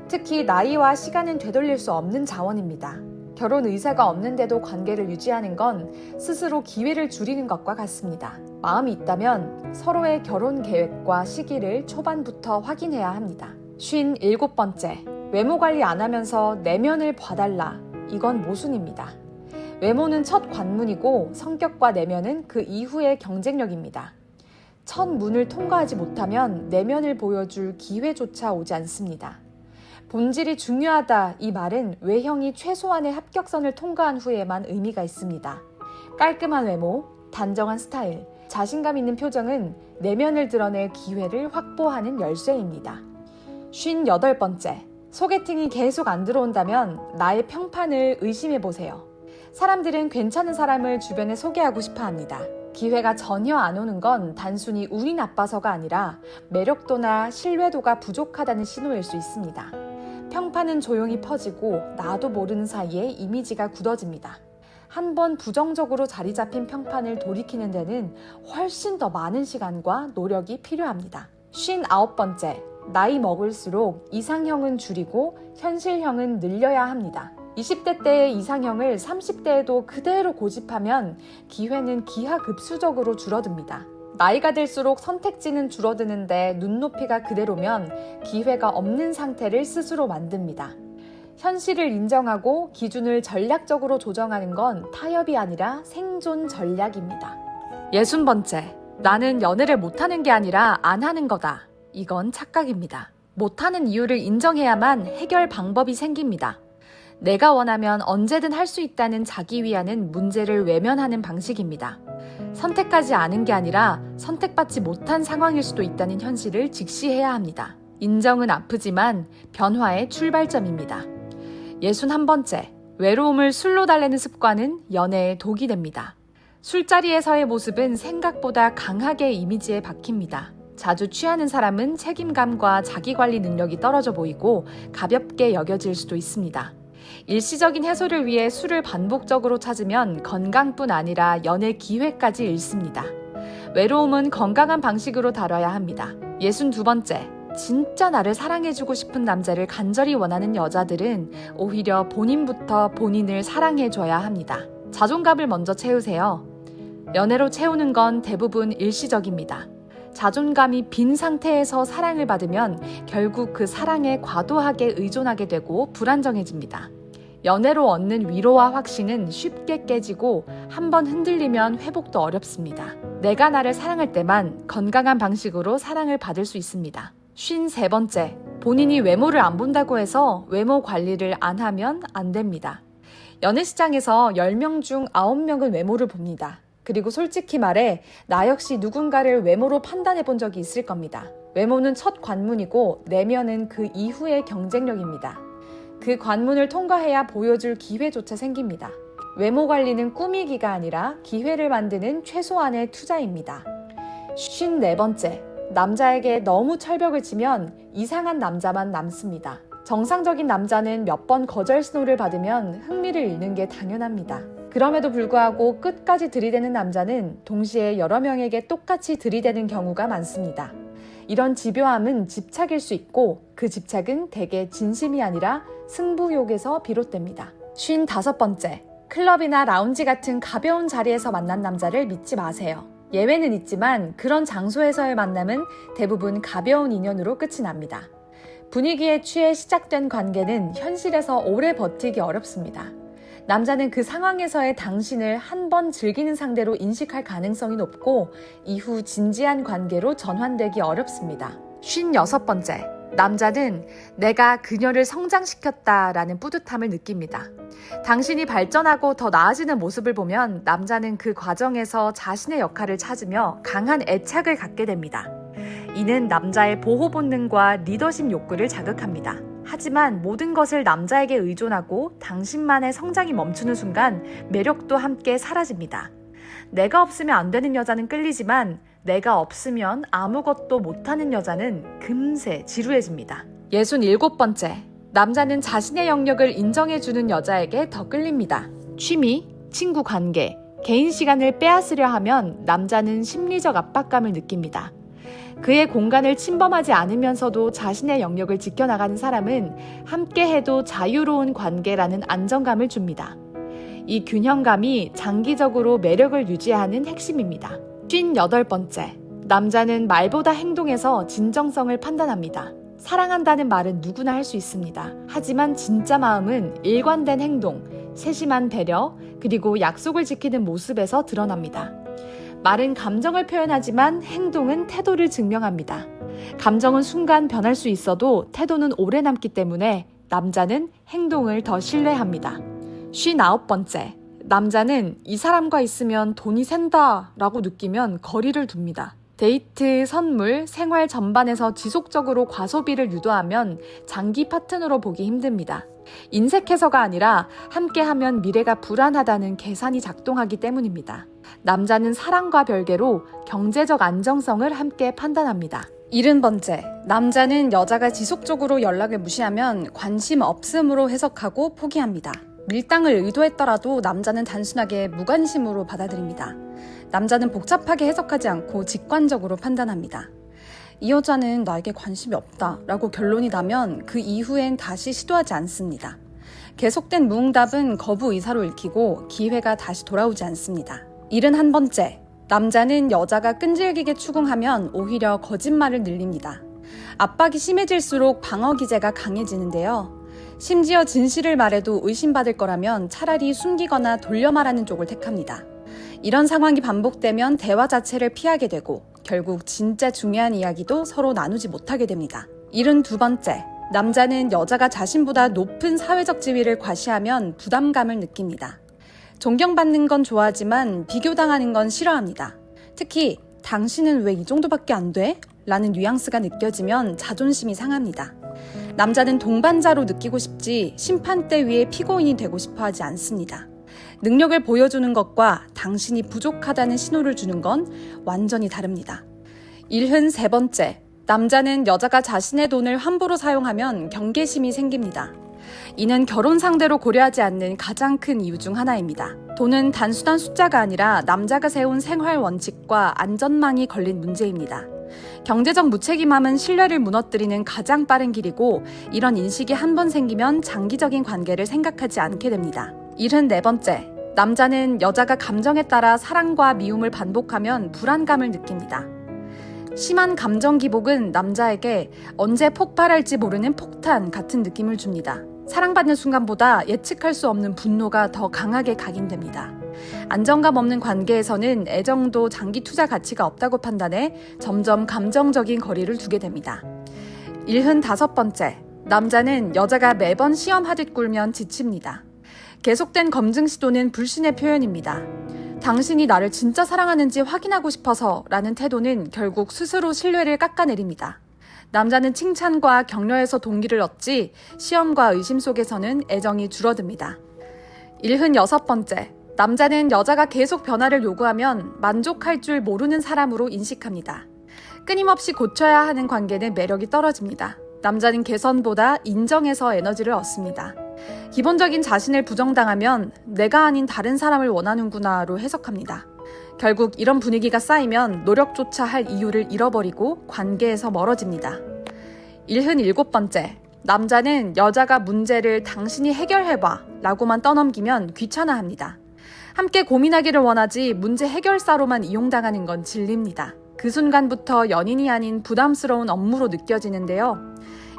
특히 나이와 시간은 되돌릴 수 없는 자원입니다. 결혼 의사가 없는데도 관계를 유지하는 건 스스로 기회를 줄이는 것과 같습니다. 마음이 있다면 서로의 결혼 계획과 시기를 초반부터 확인해야 합니다. 57번째, 외모 관리 안 하면서 내면을 봐달라. 이건 모순입니다. 외모는 첫 관문이고 성격과 내면은 그 이후의 경쟁력입니다. 첫 문을 통과하지 못하면 내면을 보여줄 기회조차 오지 않습니다. 본질이 중요하다 이 말은 외형이 최소한의 합격선을 통과한 후에만 의미가 있습니다. 깔끔한 외모, 단정한 스타일, 자신감 있는 표정은 내면을 드러낼 기회를 확보하는 열쇠입니다. 58번째, 소개팅이 계속 안 들어온다면 나의 평판을 의심해보세요. 사람들은 괜찮은 사람을 주변에 소개하고 싶어 합니다. 기회가 전혀 안 오는 건 단순히 운이 나빠서가 아니라 매력도나 신뢰도가 부족하다는 신호일 수 있습니다. 평판은 조용히 퍼지고 나도 모르는 사이에 이미지가 굳어집니다. 한번 부정적으로 자리 잡힌 평판을 돌이키는 데는 훨씬 더 많은 시간과 노력이 필요합니다. 59번째, 나이 먹을수록 이상형은 줄이고 현실형은 늘려야 합니다. 20대 때의 이상형을 30대에도 그대로 고집하면 기회는 기하급수적으로 줄어듭니다. 나이가 들수록 선택지는 줄어드는데 눈높이가 그대로면 기회가 없는 상태를 스스로 만듭니다. 현실을 인정하고 기준을 전략적으로 조정하는 건 타협이 아니라 생존 전략입니다. 60번째, 나는 연애를 못하는 게 아니라 안 하는 거다. 이건 착각입니다. 못하는 이유를 인정해야만 해결 방법이 생깁니다. 내가 원하면 언제든 할 수 있다는 자기 위안은 문제를 외면하는 방식입니다. 선택하지 않은 게 아니라 선택받지 못한 상황일 수도 있다는 현실을 직시해야 합니다. 인정은 아프지만 변화의 출발점입니다. 61번째, 외로움을 술로 달래는 습관은 연애의 독이 됩니다. 술자리에서의 모습은 생각보다 강하게 이미지에 박힙니다. 자주 취하는 사람은 책임감과 자기관리 능력이 떨어져 보이고 가볍게 여겨질 수도 있습니다. 일시적인 해소를 위해 술을 반복적으로 찾으면 건강뿐 아니라 연애 기회까지 잃습니다. 외로움은 건강한 방식으로 다뤄야 합니다. 62번째, 진짜 나를 사랑해주고 싶은 남자를 간절히 원하는 여자들은 오히려 본인부터 본인을 사랑해줘야 합니다. 자존감을 먼저 채우세요. 연애로 채우는 건 대부분 일시적입니다. 자존감이 빈 상태에서 사랑을 받으면 결국 그 사랑에 과도하게 의존하게 되고 불안정해집니다. 연애로 얻는 위로와 확신은 쉽게 깨지고 한번 흔들리면 회복도 어렵습니다. 내가 나를 사랑할 때만 건강한 방식으로 사랑을 받을 수 있습니다. 53번째, 본인이 외모를 안 본다고 해서 외모 관리를 안 하면 안 됩니다. 연애 시장에서 10명 중 9명은 외모를 봅니다. 그리고 솔직히 말해 나 역시 누군가를 외모로 판단해 본 적이 있을 겁니다. 외모는 첫 관문이고 내면은 그 이후의 경쟁력입니다. 그 관문을 통과해야 보여줄 기회조차 생깁니다. 외모 관리는 꾸미기가 아니라 기회를 만드는 최소한의 투자입니다. 54번째, 남자에게 너무 철벽을 치면 이상한 남자만 남습니다. 정상적인 남자는 몇 번 거절 신호를 받으면 흥미를 잃는 게 당연합니다. 그럼에도 불구하고 끝까지 들이대는 남자는 동시에 여러 명에게 똑같이 들이대는 경우가 많습니다. 이런 집요함은 집착일 수 있고 그 집착은 대개 진심이 아니라 승부욕에서 비롯됩니다. 55번째, 클럽이나 라운지 같은 가벼운 자리에서 만난 남자를 믿지 마세요. 예외는 있지만 그런 장소에서의 만남은 대부분 가벼운 인연으로 끝이 납니다. 분위기에 취해 시작된 관계는 현실에서 오래 버티기 어렵습니다. 남자는 그 상황에서의 당신을 한 번 즐기는 상대로 인식할 가능성이 높고 이후 진지한 관계로 전환되기 어렵습니다. 56번째, 남자는 내가 그녀를 성장시켰다라는 뿌듯함을 느낍니다. 당신이 발전하고 더 나아지는 모습을 보면 남자는 그 과정에서 자신의 역할을 찾으며 강한 애착을 갖게 됩니다. 이는 남자의 보호 본능과 리더십 욕구를 자극합니다. 하지만 모든 것을 남자에게 의존하고 당신만의 성장이 멈추는 순간 매력도 함께 사라집니다. 내가 없으면 안 되는 여자는 끌리지만 내가 없으면 아무것도 못하는 여자는 금세 지루해집니다. 67번째, 남자는 자신의 영역을 인정해주는 여자에게 더 끌립니다. 취미, 친구 관계, 개인 시간을 빼앗으려 하면 남자는 심리적 압박감을 느낍니다. 그의 공간을 침범하지 않으면서도 자신의 영역을 지켜나가는 사람은 함께해도 자유로운 관계라는 안정감을 줍니다. 이 균형감이 장기적으로 매력을 유지하는 핵심입니다. 58번째, 남자는 말보다 행동에서 진정성을 판단합니다. 사랑한다는 말은 누구나 할 수 있습니다. 하지만 진짜 마음은 일관된 행동, 세심한 배려, 그리고 약속을 지키는 모습에서 드러납니다. 말은 감정을 표현하지만 행동은 태도를 증명합니다. 감정은 순간 변할 수 있어도 태도는 오래 남기 때문에 남자는 행동을 더 신뢰합니다. 59번째, 남자는 이 사람과 있으면 돈이 샌다 라고 느끼면 거리를 둡니다. 데이트, 선물, 생활 전반에서 지속적으로 과소비를 유도하면 장기 파트너로 보기 힘듭니다. 인색해서가 아니라 함께하면 미래가 불안하다는 계산이 작동하기 때문입니다. 남자는 사랑과 별개로 경제적 안정성을 함께 판단합니다. 70번째, 남자는 여자가 지속적으로 연락을 무시하면 관심 없음으로 해석하고 포기합니다. 밀당을 의도했더라도 남자는 단순하게 무관심으로 받아들입니다. 남자는 복잡하게 해석하지 않고 직관적으로 판단합니다. 이 여자는 나에게 관심이 없다 라고 결론이 나면 그 이후엔 다시 시도하지 않습니다. 계속된 무응답은 거부 의사로 읽히고 기회가 다시 돌아오지 않습니다. 71번째, 남자는 여자가 끈질기게 추궁하면 오히려 거짓말을 늘립니다. 압박이 심해질수록 방어 기제가 강해지는데요. 심지어 진실을 말해도 의심받을 거라면 차라리 숨기거나 돌려 말하는 쪽을 택합니다. 이런 상황이 반복되면 대화 자체를 피하게 되고 결국 진짜 중요한 이야기도 서로 나누지 못하게 됩니다. 72번째, 남자는 여자가 자신보다 높은 사회적 지위를 과시하면 부담감을 느낍니다. 존경받는 건 좋아하지만 비교당하는 건 싫어합니다. 특히 당신은 왜 이 정도밖에 안 돼? 라는 뉘앙스가 느껴지면 자존심이 상합니다. 남자는 동반자로 느끼고 싶지 심판대 위에 피고인이 되고 싶어 하지 않습니다. 능력을 보여주는 것과 당신이 부족하다는 신호를 주는 건 완전히 다릅니다. 73번째, 남자는 여자가 자신의 돈을 함부로 사용하면 경계심이 생깁니다. 이는 결혼 상대로 고려하지 않는 가장 큰 이유 중 하나입니다. 돈은 단순한 숫자가 아니라 남자가 세운 생활 원칙과 안전망이 걸린 문제입니다. 경제적 무책임함은 신뢰를 무너뜨리는 가장 빠른 길이고, 이런 인식이 한 번 생기면 장기적인 관계를 생각하지 않게 됩니다. 74번째, 남자는 여자가 감정에 따라 사랑과 미움을 반복하면 불안감을 느낍니다. 심한 감정 기복은 남자에게 언제 폭발할지 모르는 폭탄 같은 느낌을 줍니다. 사랑받는 순간보다 예측할 수 없는 분노가 더 강하게 각인됩니다. 안정감 없는 관계에서는 애정도 장기 투자 가치가 없다고 판단해 점점 감정적인 거리를 두게 됩니다. 75번째, 남자는 여자가 매번 시험하듯 굴면 지칩니다. 계속된 검증 시도는 불신의 표현입니다. 당신이 나를 진짜 사랑하는지 확인하고 싶어서 라는 태도는 결국 스스로 신뢰를 깎아내립니다. 남자는 칭찬과 격려에서 동기를 얻지, 시험과 의심 속에서는 애정이 줄어듭니다. 76번째, 남자는 여자가 계속 변화를 요구하면 만족할 줄 모르는 사람으로 인식합니다. 끊임없이 고쳐야 하는 관계는 매력이 떨어집니다. 남자는 개선보다 인정에서 에너지를 얻습니다. 기본적인 자신을 부정당하면 내가 아닌 다른 사람을 원하는구나로 해석합니다. 결국 이런 분위기가 쌓이면 노력조차 할 이유를 잃어버리고 관계에서 멀어집니다. 77번째, 남자는 여자가 문제를 당신이 해결해봐 라고만 떠넘기면 귀찮아합니다. 함께 고민하기를 원하지 문제 해결사로만 이용당하는 건 질립니다. 그 순간부터 연인이 아닌 부담스러운 업무로 느껴지는데요.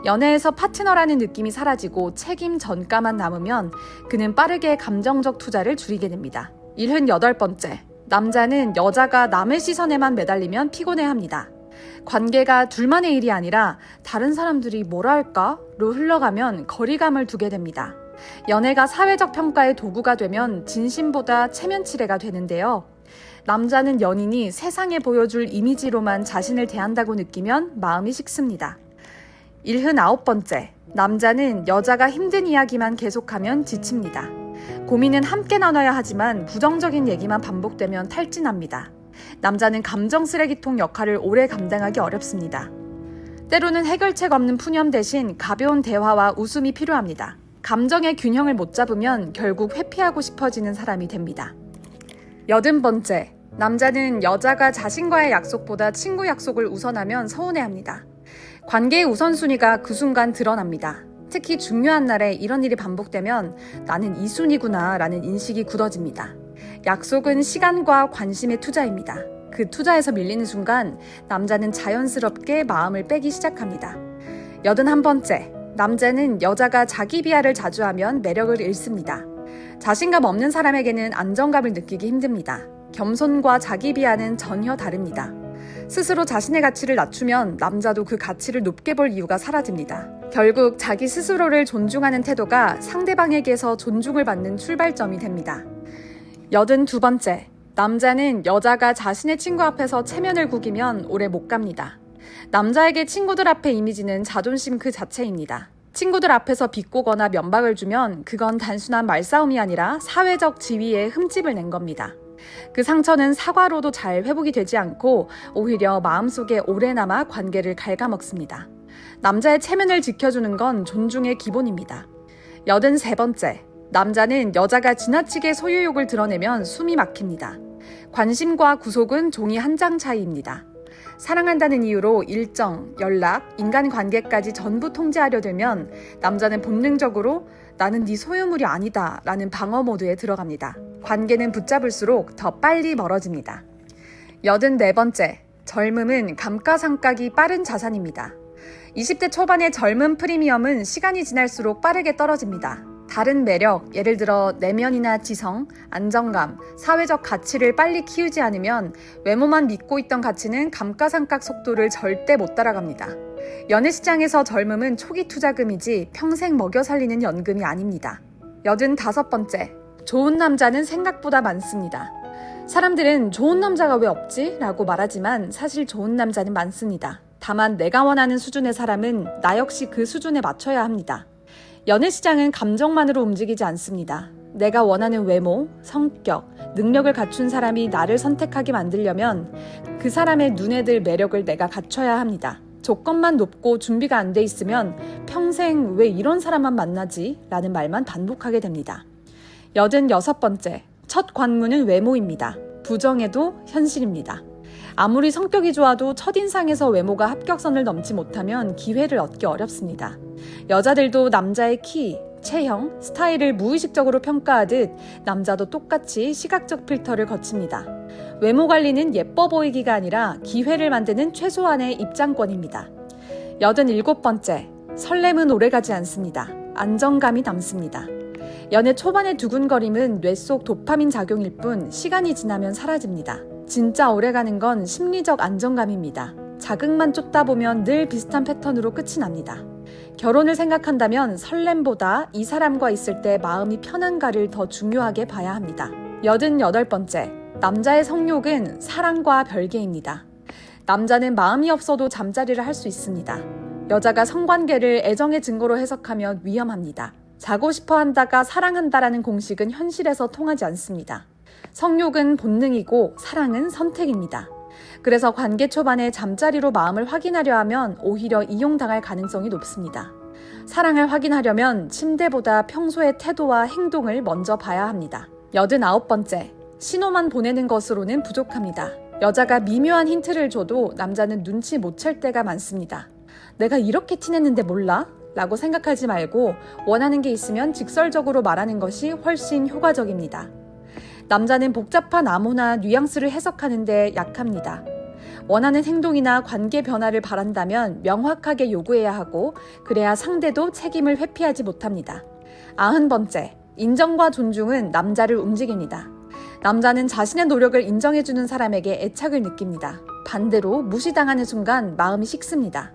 연애에서 파트너라는 느낌이 사라지고 책임 전가만 남으면 그는 빠르게 감정적 투자를 줄이게 됩니다. 78번째, 남자는 여자가 남의 시선에만 매달리면 피곤해합니다. 관계가 둘만의 일이 아니라 다른 사람들이 뭐라 할까로 흘러가면 거리감을 두게 됩니다. 연애가 사회적 평가의 도구가 되면 진심보다 체면치레가 되는데요. 남자는 연인이 세상에 보여줄 이미지로만 자신을 대한다고 느끼면 마음이 식습니다. 79번째, 남자는 여자가 힘든 이야기만 계속하면 지칩니다. 고민은 함께 나눠야 하지만 부정적인 얘기만 반복되면 탈진합니다. 남자는 감정 쓰레기통 역할을 오래 감당하기 어렵습니다. 때로는 해결책 없는 푸념 대신 가벼운 대화와 웃음이 필요합니다. 감정의 균형을 못 잡으면 결국 회피하고 싶어지는 사람이 됩니다. 80번째, 남자는 여자가 자신과의 약속보다 친구 약속을 우선하면 서운해합니다. 관계의 우선순위가 그 순간 드러납니다. 특히 중요한 날에 이런 일이 반복되면 나는 이 순위구나 라는 인식이 굳어집니다. 약속은 시간과 관심의 투자입니다. 그 투자에서 밀리는 순간 남자는 자연스럽게 마음을 빼기 시작합니다. 81번째, 남자는 여자가 자기 비하를 자주 하면 매력을 잃습니다. 자신감 없는 사람에게는 안정감을 느끼기 힘듭니다. 겸손과 자기 비하는 전혀 다릅니다. 스스로 자신의 가치를 낮추면 남자도 그 가치를 높게 볼 이유가 사라집니다. 결국 자기 스스로를 존중하는 태도가 상대방에게서 존중을 받는 출발점이 됩니다. 82번째, 남자는 여자가 자신의 친구 앞에서 체면을 구기면 오래 못 갑니다. 남자에게 친구들 앞의 이미지는 자존심 그 자체입니다. 친구들 앞에서 비꼬거나 면박을 주면 그건 단순한 말싸움이 아니라 사회적 지위에 흠집을 낸 겁니다. 그 상처는 사과로도 잘 회복이 되지 않고 오히려 마음속에 오래 남아 관계를 갉아먹습니다. 남자의 체면을 지켜주는 건 존중의 기본입니다. 83번째, 남자는 여자가 지나치게 소유욕을 드러내면 숨이 막힙니다. 관심과 구속은 종이 한 장 차이입니다. 사랑한다는 이유로 일정, 연락, 인간관계까지 전부 통제하려 들면 남자는 본능적으로 나는 네 소유물이 아니다 라는 방어 모드에 들어갑니다. 관계는 붙잡을수록 더 빨리 멀어집니다. 84번째, 젊음은 감가상각이 빠른 자산입니다. 20대 초반의 젊은 프리미엄은 시간이 지날수록 빠르게 떨어집니다. 다른 매력, 예를 들어 내면이나 지성, 안정감, 사회적 가치를 빨리 키우지 않으면 외모만 믿고 있던 가치는 감가상각 속도를 절대 못 따라갑니다. 연애 시장에서 젊음은 초기 투자금이지 평생 먹여 살리는 연금이 아닙니다. 85번째, 좋은 남자는 생각보다 많습니다. 사람들은 좋은 남자가 왜 없지? 라고 말하지만 사실 좋은 남자는 많습니다. 다만 내가 원하는 수준의 사람은 나 역시 그 수준에 맞춰야 합니다. 연애 시장은 감정만으로 움직이지 않습니다. 내가 원하는 외모, 성격, 능력을 갖춘 사람이 나를 선택하게 만들려면 그 사람의 눈에 들 매력을 내가 갖춰야 합니다. 조건만 높고 준비가 안 돼 있으면 평생 왜 이런 사람만 만나지? 라는 말만 반복하게 됩니다. 86번째, 첫 관문은 외모입니다. 부정해도 현실입니다. 아무리 성격이 좋아도 첫인상에서 외모가 합격선을 넘지 못하면 기회를 얻기 어렵습니다. 여자들도 남자의 키, 체형, 스타일을 무의식적으로 평가하듯 남자도 똑같이 시각적 필터를 거칩니다. 외모 관리는 예뻐 보이기가 아니라 기회를 만드는 최소한의 입장권입니다. 87번째, 설렘은 오래가지 않습니다. 안정감이 남습니다. 연애 초반의 두근거림은 뇌 속 도파민 작용일 뿐 시간이 지나면 사라집니다. 진짜 오래가는 건 심리적 안정감입니다. 자극만 쫓다 보면 늘 비슷한 패턴으로 끝이 납니다. 결혼을 생각한다면 설렘보다 이 사람과 있을 때 마음이 편한가를 더 중요하게 봐야 합니다. 88번째, 남자의 성욕은 사랑과 별개입니다. 남자는 마음이 없어도 잠자리를 할 수 있습니다. 여자가 성관계를 애정의 증거로 해석하면 위험합니다. 자고 싶어 한다가 사랑한다라는 공식은 현실에서 통하지 않습니다. 성욕은 본능이고 사랑은 선택입니다. 그래서 관계 초반에 잠자리로 마음을 확인하려 하면 오히려 이용당할 가능성이 높습니다. 사랑을 확인하려면 침대보다 평소의 태도와 행동을 먼저 봐야 합니다. 89번째, 신호만 보내는 것으로는 부족합니다. 여자가 미묘한 힌트를 줘도 남자는 눈치 못 챌 때가 많습니다. 내가 이렇게 티냈는데 몰라? 라고 생각하지 말고 원하는 게 있으면 직설적으로 말하는 것이 훨씬 효과적입니다. 남자는 복잡한 암호나 뉘앙스를 해석하는데 약합니다. 원하는 행동이나 관계 변화를 바란다면 명확하게 요구해야 하고 그래야 상대도 책임을 회피하지 못합니다. 90번째, 인정과 존중은 남자를 움직입니다. 남자는 자신의 노력을 인정해주는 사람에게 애착을 느낍니다. 반대로 무시당하는 순간 마음이 식습니다.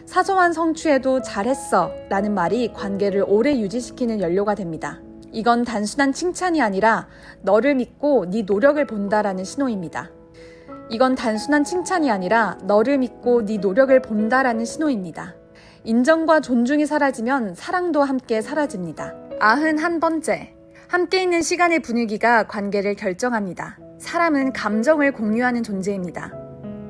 사소한 성취에도 잘했어 라는 말이 관계를 오래 유지시키는 연료가 됩니다. 이건 단순한 칭찬이 아니라 너를 믿고 네 노력을 본다라는 신호입니다. 인정과 존중이 사라지면 사랑도 함께 사라집니다. 91번째, 함께 있는 시간의 분위기가 관계를 결정합니다. 사람은 감정을 공유하는 존재입니다.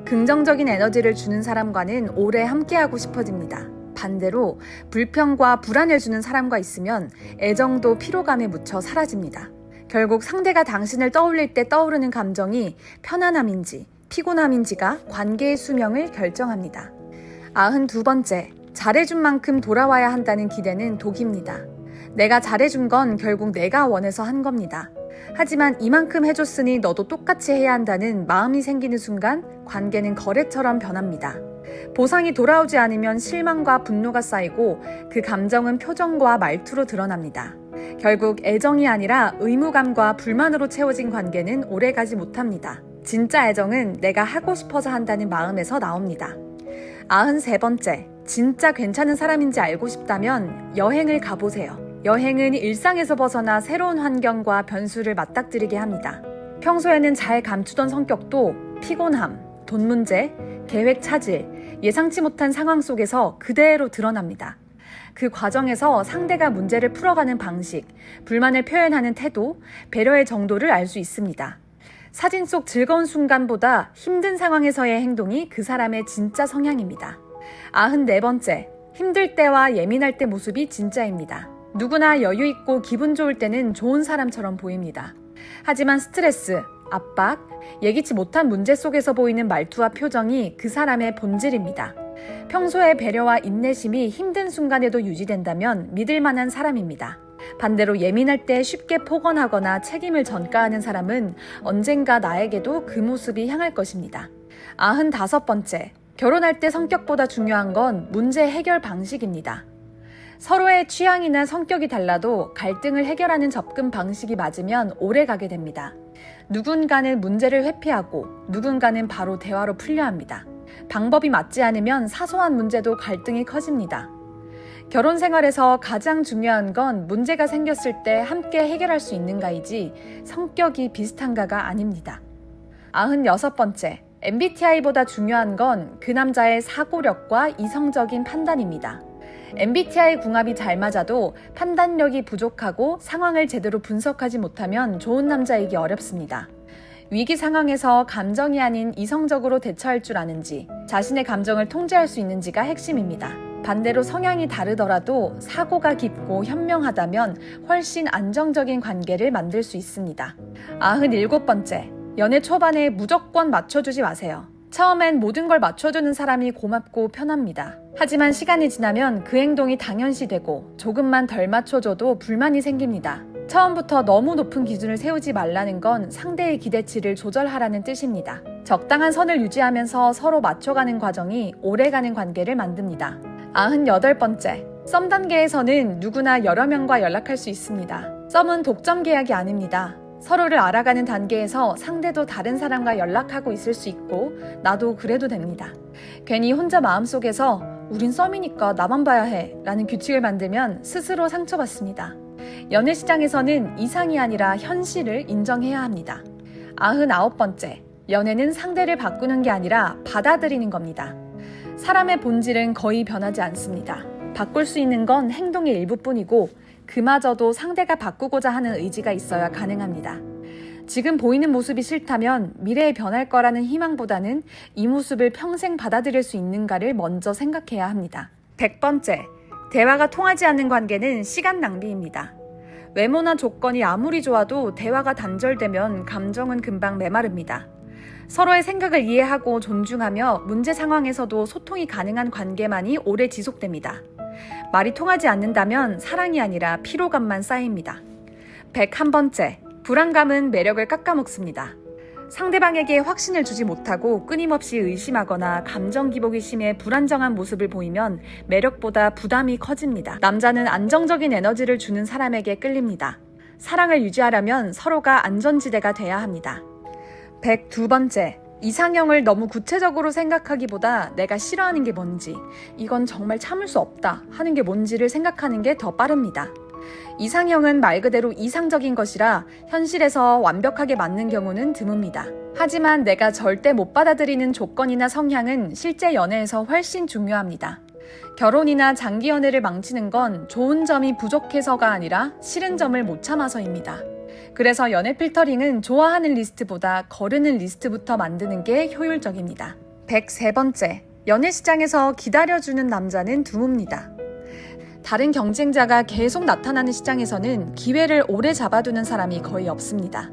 긍정적인 에너지를 주는 사람과는 오래 함께하고 싶어집니다. 반대로 불평과 불안을 주는 사람과 있으면 애정도 피로감에 묻혀 사라집니다. 결국 상대가 당신을 떠올릴 때 떠오르는 감정이 편안함인지 피곤함인지가 관계의 수명을 결정합니다. 92번째, 잘해준 만큼 돌아와야 한다는 기대는 독입니다. 내가 잘해준 건 결국 내가 원해서 한 겁니다. 하지만 이만큼 해줬으니 너도 똑같이 해야 한다는 마음이 생기는 순간 관계는 거래처럼 변합니다. 보상이 돌아오지 않으면 실망과 분노가 쌓이고 그 감정은 표정과 말투로 드러납니다. 결국 애정이 아니라 의무감과 불만으로 채워진 관계는 오래가지 못합니다. 진짜 애정은 내가 하고 싶어서 한다는 마음에서 나옵니다. 93번째, 진짜 괜찮은 사람인지 알고 싶다면 여행을 가보세요. 여행은 일상에서 벗어나 새로운 환경과 변수를 맞닥뜨리게 합니다. 평소에는 잘 감추던 성격도 피곤함, 돈 문제, 계획 차질, 예상치 못한 상황 속에서 그대로 드러납니다. 그 과정에서 상대가 문제를 풀어가는 방식, 불만을 표현하는 태도, 배려의 정도를 알 수 있습니다. 사진 속 즐거운 순간보다 힘든 상황에서의 행동이 그 사람의 진짜 성향입니다. 94번째, 힘들 때와 예민할 때 모습이 진짜입니다. 누구나 여유 있고 기분 좋을 때는 좋은 사람처럼 보입니다. 하지만 스트레스, 압박, 예기치 못한 문제 속에서 보이는 말투와 표정이 그 사람의 본질입니다. 평소에 배려와 인내심이 힘든 순간에도 유지된다면 믿을 만한 사람입니다. 반대로 예민할 때 쉽게 폭언하거나 책임을 전가하는 사람은 언젠가 나에게도 그 모습이 향할 것입니다. 95번째, 결혼할 때 성격보다 중요한 건 문제 해결 방식입니다. 서로의 취향이나 성격이 달라도 갈등을 해결하는 접근 방식이 맞으면 오래 가게 됩니다. 누군가는 문제를 회피하고 누군가는 바로 대화로 풀려 합니다. 방법이 맞지 않으면 사소한 문제도 갈등이 커집니다. 결혼 생활에서 가장 중요한 건 문제가 생겼을 때 함께 해결할 수 있는가이지 성격이 비슷한가가 아닙니다. 96번째, MBTI보다 중요한 건 그 남자의 사고력과 이성적인 판단입니다. MBTI 궁합이 잘 맞아도 판단력이 부족하고 상황을 제대로 분석하지 못하면 좋은 남자이기 어렵습니다. 위기 상황에서 감정이 아닌 이성적으로 대처할 줄 아는지, 자신의 감정을 통제할 수 있는지가 핵심입니다. 반대로 성향이 다르더라도 사고가 깊고 현명하다면 훨씬 안정적인 관계를 만들 수 있습니다. 97번째, 연애 초반에 무조건 맞춰주지 마세요. 처음엔 모든 걸 맞춰주는 사람이 고맙고 편합니다. 하지만 시간이 지나면 그 행동이 당연시되고 조금만 덜 맞춰줘도 불만이 생깁니다. 처음부터 너무 높은 기준을 세우지 말라는 건 상대의 기대치를 조절하라는 뜻입니다. 적당한 선을 유지하면서 서로 맞춰가는 과정이 오래가는 관계를 만듭니다. 98번째, 썸 단계에서는 누구나 여러 명과 연락할 수 있습니다. 썸은 독점 계약이 아닙니다. 서로를 알아가는 단계에서 상대도 다른 사람과 연락하고 있을 수 있고 나도 그래도 됩니다. 괜히 혼자 마음속에서 우린 썸이니까 나만 봐야 해 라는 규칙을 만들면 스스로 상처받습니다. 연애 시장에서는 이상이 아니라 현실을 인정해야 합니다. 99번째, 연애는 상대를 바꾸는 게 아니라 받아들이는 겁니다. 사람의 본질은 거의 변하지 않습니다. 바꿀 수 있는 건 행동의 일부뿐이고 그마저도 상대가 바꾸고자 하는 의지가 있어야 가능합니다. 지금 보이는 모습이 싫다면 미래에 변할 거라는 희망보다는 이 모습을 평생 받아들일 수 있는가를 먼저 생각해야 합니다. 100번째, 대화가 통하지 않는 관계는 시간 낭비입니다. 외모나 조건이 아무리 좋아도 대화가 단절되면 감정은 금방 메마릅니다. 서로의 생각을 이해하고 존중하며 문제 상황에서도 소통이 가능한 관계만이 오래 지속됩니다. 말이 통하지 않는다면 사랑이 아니라 피로감만 쌓입니다. 101번째, 불안감은 매력을 깎아먹습니다. 상대방에게 확신을 주지 못하고 끊임없이 의심하거나 감정 기복이 심해 불안정한 모습을 보이면 매력보다 부담이 커집니다. 남자는 안정적인 에너지를 주는 사람에게 끌립니다. 사랑을 유지하려면 서로가 안전지대가 돼야 합니다. 102번째, 이상형을 너무 구체적으로 생각하기보다 내가 싫어하는 게 뭔지, 이건 정말 참을 수 없다 하는 게 뭔지를 생각하는 게 더 빠릅니다. 이상형은 말 그대로 이상적인 것이라 현실에서 완벽하게 맞는 경우는 드뭅니다. 하지만 내가 절대 못 받아들이는 조건이나 성향은 실제 연애에서 훨씬 중요합니다. 결혼이나 장기 연애를 망치는 건 좋은 점이 부족해서가 아니라 싫은 점을 못 참아서입니다. 그래서 연애 필터링은 좋아하는 리스트보다 거르는 리스트부터 만드는 게 효율적입니다. 103번째, 연애 시장에서 기다려주는 남자는 드뭅니다. 다른 경쟁자가 계속 나타나는 시장에서는 기회를 오래 잡아두는 사람이 거의 없습니다.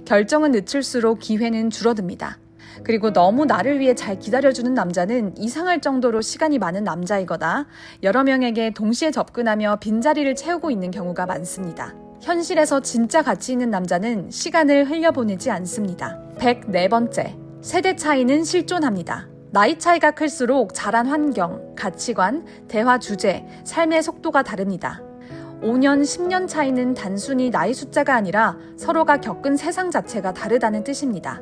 결정은 늦출수록 기회는 줄어듭니다. 그리고 너무 나를 위해 잘 기다려주는 남자는 이상할 정도로 시간이 많은 남자이거나 여러 명에게 동시에 접근하며 빈자리를 채우고 있는 경우가 많습니다. 현실에서 진짜 가치 있는 남자는 시간을 흘려보내지 않습니다. 104번째, 세대 차이는 실존합니다. 나이 차이가 클수록 자란 환경, 가치관, 대화 주제, 삶의 속도가 다릅니다. 5년, 10년 차이는 단순히 나이 숫자가 아니라 서로가 겪은 세상 자체가 다르다는 뜻입니다.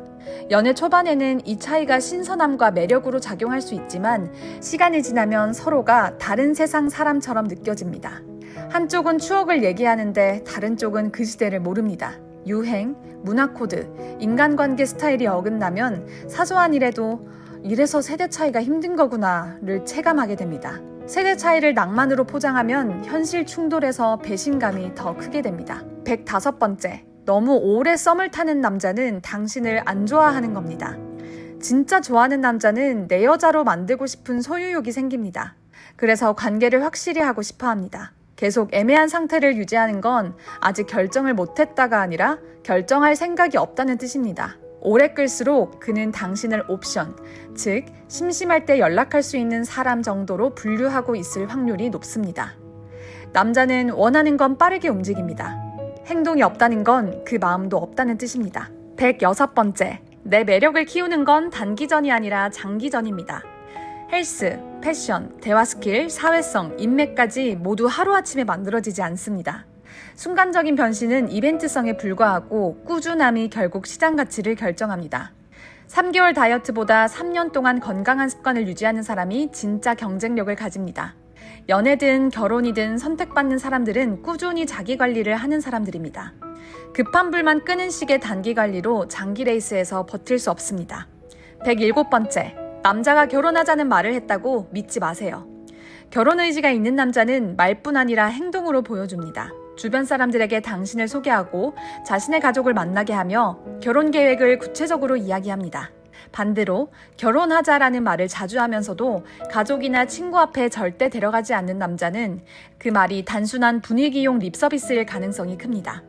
연애 초반에는 이 차이가 신선함과 매력으로 작용할 수 있지만 시간이 지나면 서로가 다른 세상 사람처럼 느껴집니다. 한쪽은 추억을 얘기하는데 다른 쪽은 그 시대를 모릅니다. 유행, 문화 코드, 인간관계 스타일이 어긋나면 사소한 일에도 이래서 세대 차이가 힘든 거구나를 체감하게 됩니다. 세대 차이를 낭만으로 포장하면 현실 충돌에서 배신감이 더 크게 됩니다. 105번째, 너무 오래 썸을 타는 남자는 당신을 안 좋아하는 겁니다. 진짜 좋아하는 남자는 내 여자로 만들고 싶은 소유욕이 생깁니다. 그래서 관계를 확실히 하고 싶어 합니다. 계속 애매한 상태를 유지하는 건 아직 결정을 못했다가 아니라 결정할 생각이 없다는 뜻입니다. 오래 끌수록 그는 당신을 옵션, 즉 심심할 때 연락할 수 있는 사람 정도로 분류하고 있을 확률이 높습니다. 남자는 원하는 건 빠르게 움직입니다. 행동이 없다는 건 그 마음도 없다는 뜻입니다. 106번째, 내 매력을 키우는 건 단기전이 아니라 장기전입니다. 헬스, 패션, 대화 스킬, 사회성, 인맥까지 모두 하루아침에 만들어지지 않습니다. 순간적인 변신은 이벤트성에 불과하고 꾸준함이 결국 시장 가치를 결정합니다. 3개월 다이어트보다 3년 동안 건강한 습관을 유지하는 사람이 진짜 경쟁력을 가집니다. 연애든 결혼이든 선택받는 사람들은 꾸준히 자기 관리를 하는 사람들입니다. 급한 불만 끄는 식의 단기 관리로 장기 레이스에서 버틸 수 없습니다. 107번째, 남자가 결혼하자는 말을 했다고 믿지 마세요. 결혼 의지가 있는 남자는 말뿐 아니라 행동으로 보여줍니다. 주변 사람들에게 당신을 소개하고 자신의 가족을 만나게 하며 결혼 계획을 구체적으로 이야기합니다. 반대로 결혼하자라는 말을 자주 하면서도 가족이나 친구 앞에 절대 데려가지 않는 남자는 그 말이 단순한 분위기용 립서비스일 가능성이 큽니다.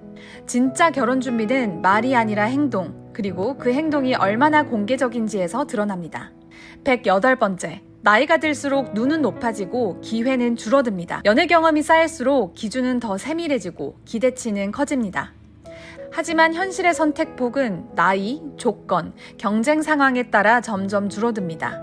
진짜 결혼 준비는 말이 아니라 행동, 그리고 그 행동이 얼마나 공개적인지에서 드러납니다. 108번째. 나이가 들수록 눈은 높아지고 기회는 줄어듭니다. 연애 경험이 쌓일수록 기준은 더 세밀해지고 기대치는 커집니다. 하지만 현실의 선택폭은 나이, 조건, 경쟁 상황에 따라 점점 줄어듭니다.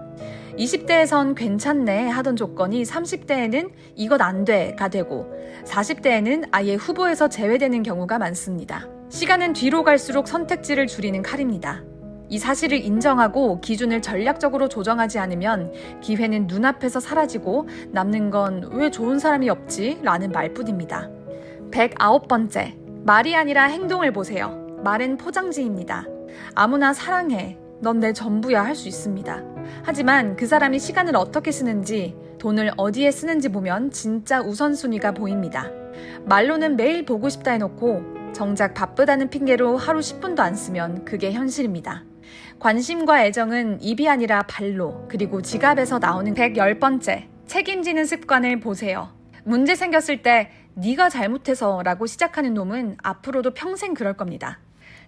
20대에선 괜찮네 하던 조건이 30대에는 이것 안 돼가 되고 40대에는 아예 후보에서 제외되는 경우가 많습니다. 시간은 뒤로 갈수록 선택지를 줄이는 칼입니다. 이 사실을 인정하고 기준을 전략적으로 조정하지 않으면 기회는 눈앞에서 사라지고 남는 건 왜 좋은 사람이 없지? 라는 말뿐입니다. 109번째. 말이 아니라 행동을 보세요. 말은 포장지입니다. 아무나 사랑해. 넌 내 전부야 할 수 있습니다. 하지만 그 사람이 시간을 어떻게 쓰는지, 돈을 어디에 쓰는지 보면 진짜 우선순위가 보입니다. 말로는 매일 보고 싶다 해놓고 정작 바쁘다는 핑계로 하루 10분도 안 쓰면 그게 현실입니다. 관심과 애정은 입이 아니라 발로, 그리고 지갑에서 나오는 110번째. 책임지는 습관을 보세요. 문제 생겼을 때 네가 잘못해서 라고 시작하는 놈은 앞으로도 평생 그럴 겁니다.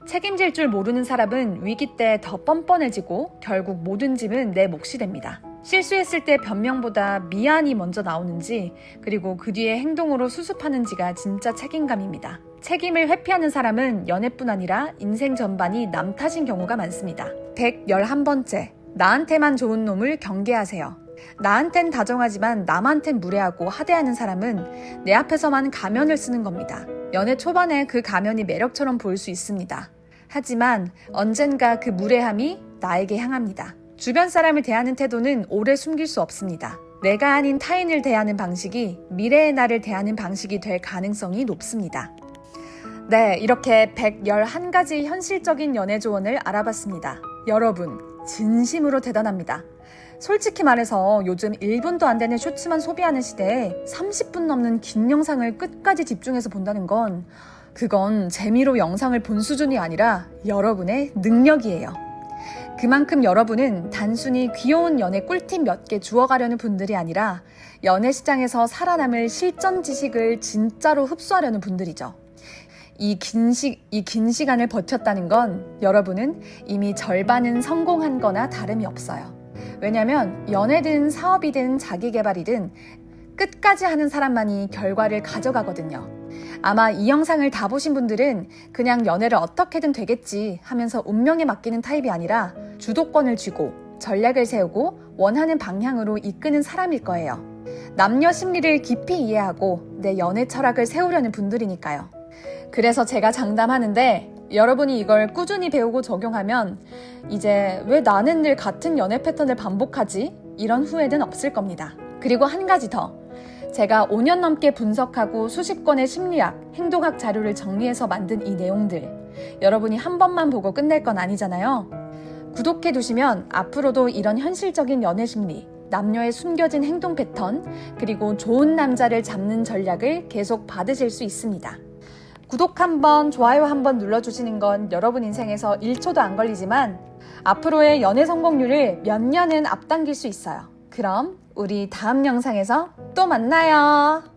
책임질 줄 모르는 사람은 위기 때 더 뻔뻔해지고 결국 모든 짐은 내 몫이 됩니다. 실수했을 때 변명보다 미안이 먼저 나오는지, 그리고 그 뒤에 행동으로 수습하는지가 진짜 책임감입니다. 책임을 회피하는 사람은 연애뿐 아니라 인생 전반이 남 탓인 경우가 많습니다. 111번째. 나한테만 좋은 놈을 경계하세요. 나한텐 다정하지만 남한텐 무례하고 하대하는 사람은 내 앞에서만 가면을 쓰는 겁니다. 연애 초반에 그 가면이 매력처럼 보일 수 있습니다. 하지만 언젠가 그 무례함이 나에게 향합니다. 주변 사람을 대하는 태도는 오래 숨길 수 없습니다. 내가 아닌 타인을 대하는 방식이 미래의 나를 대하는 방식이 될 가능성이 높습니다. 네, 이렇게 111가지 현실적인 연애 조언을 알아봤습니다. 여러분, 진심으로 대단합니다. 솔직히 말해서 요즘 1분도 안 되는 쇼츠만 소비하는 시대에 30분 넘는 긴 영상을 끝까지 집중해서 본다는 건 그건 재미로 영상을 본 수준이 아니라 여러분의 능력이에요. 그만큼 여러분은 단순히 귀여운 연애 꿀팁 몇 개 주워가려는 분들이 아니라 연애 시장에서 살아남을 실전 지식을 진짜로 흡수하려는 분들이죠. 이 긴 시간을 버텼다는 건 여러분은 이미 절반은 성공한 거나 다름이 없어요. 왜냐면 연애든 사업이든 자기개발이든 끝까지 하는 사람만이 결과를 가져가거든요. 아마 이 영상을 다 보신 분들은 그냥 연애를 어떻게든 되겠지 하면서 운명에 맡기는 타입이 아니라 주도권을 쥐고 전략을 세우고 원하는 방향으로 이끄는 사람일 거예요. 남녀 심리를 깊이 이해하고 내 연애 철학을 세우려는 분들이니까요. 그래서 제가 장담하는데 여러분이 이걸 꾸준히 배우고 적용하면 이제 왜 나는 늘 같은 연애 패턴을 반복하지? 이런 후회는 없을 겁니다. 그리고 한 가지 더. 제가 5년 넘게 분석하고 수십 권의 심리학, 행동학 자료를 정리해서 만든 이 내용들. 여러분이 한 번만 보고 끝낼 건 아니잖아요. 구독해 두시면 앞으로도 이런 현실적인 연애 심리, 남녀의 숨겨진 행동 패턴, 그리고 좋은 남자를 잡는 전략을 계속 받으실 수 있습니다. 구독 한번, 좋아요 한번 눌러주시는 건 여러분 인생에서 1초도 안 걸리지만 앞으로의 연애 성공률을 몇 년은 앞당길 수 있어요. 그럼 우리 다음 영상에서 또 만나요.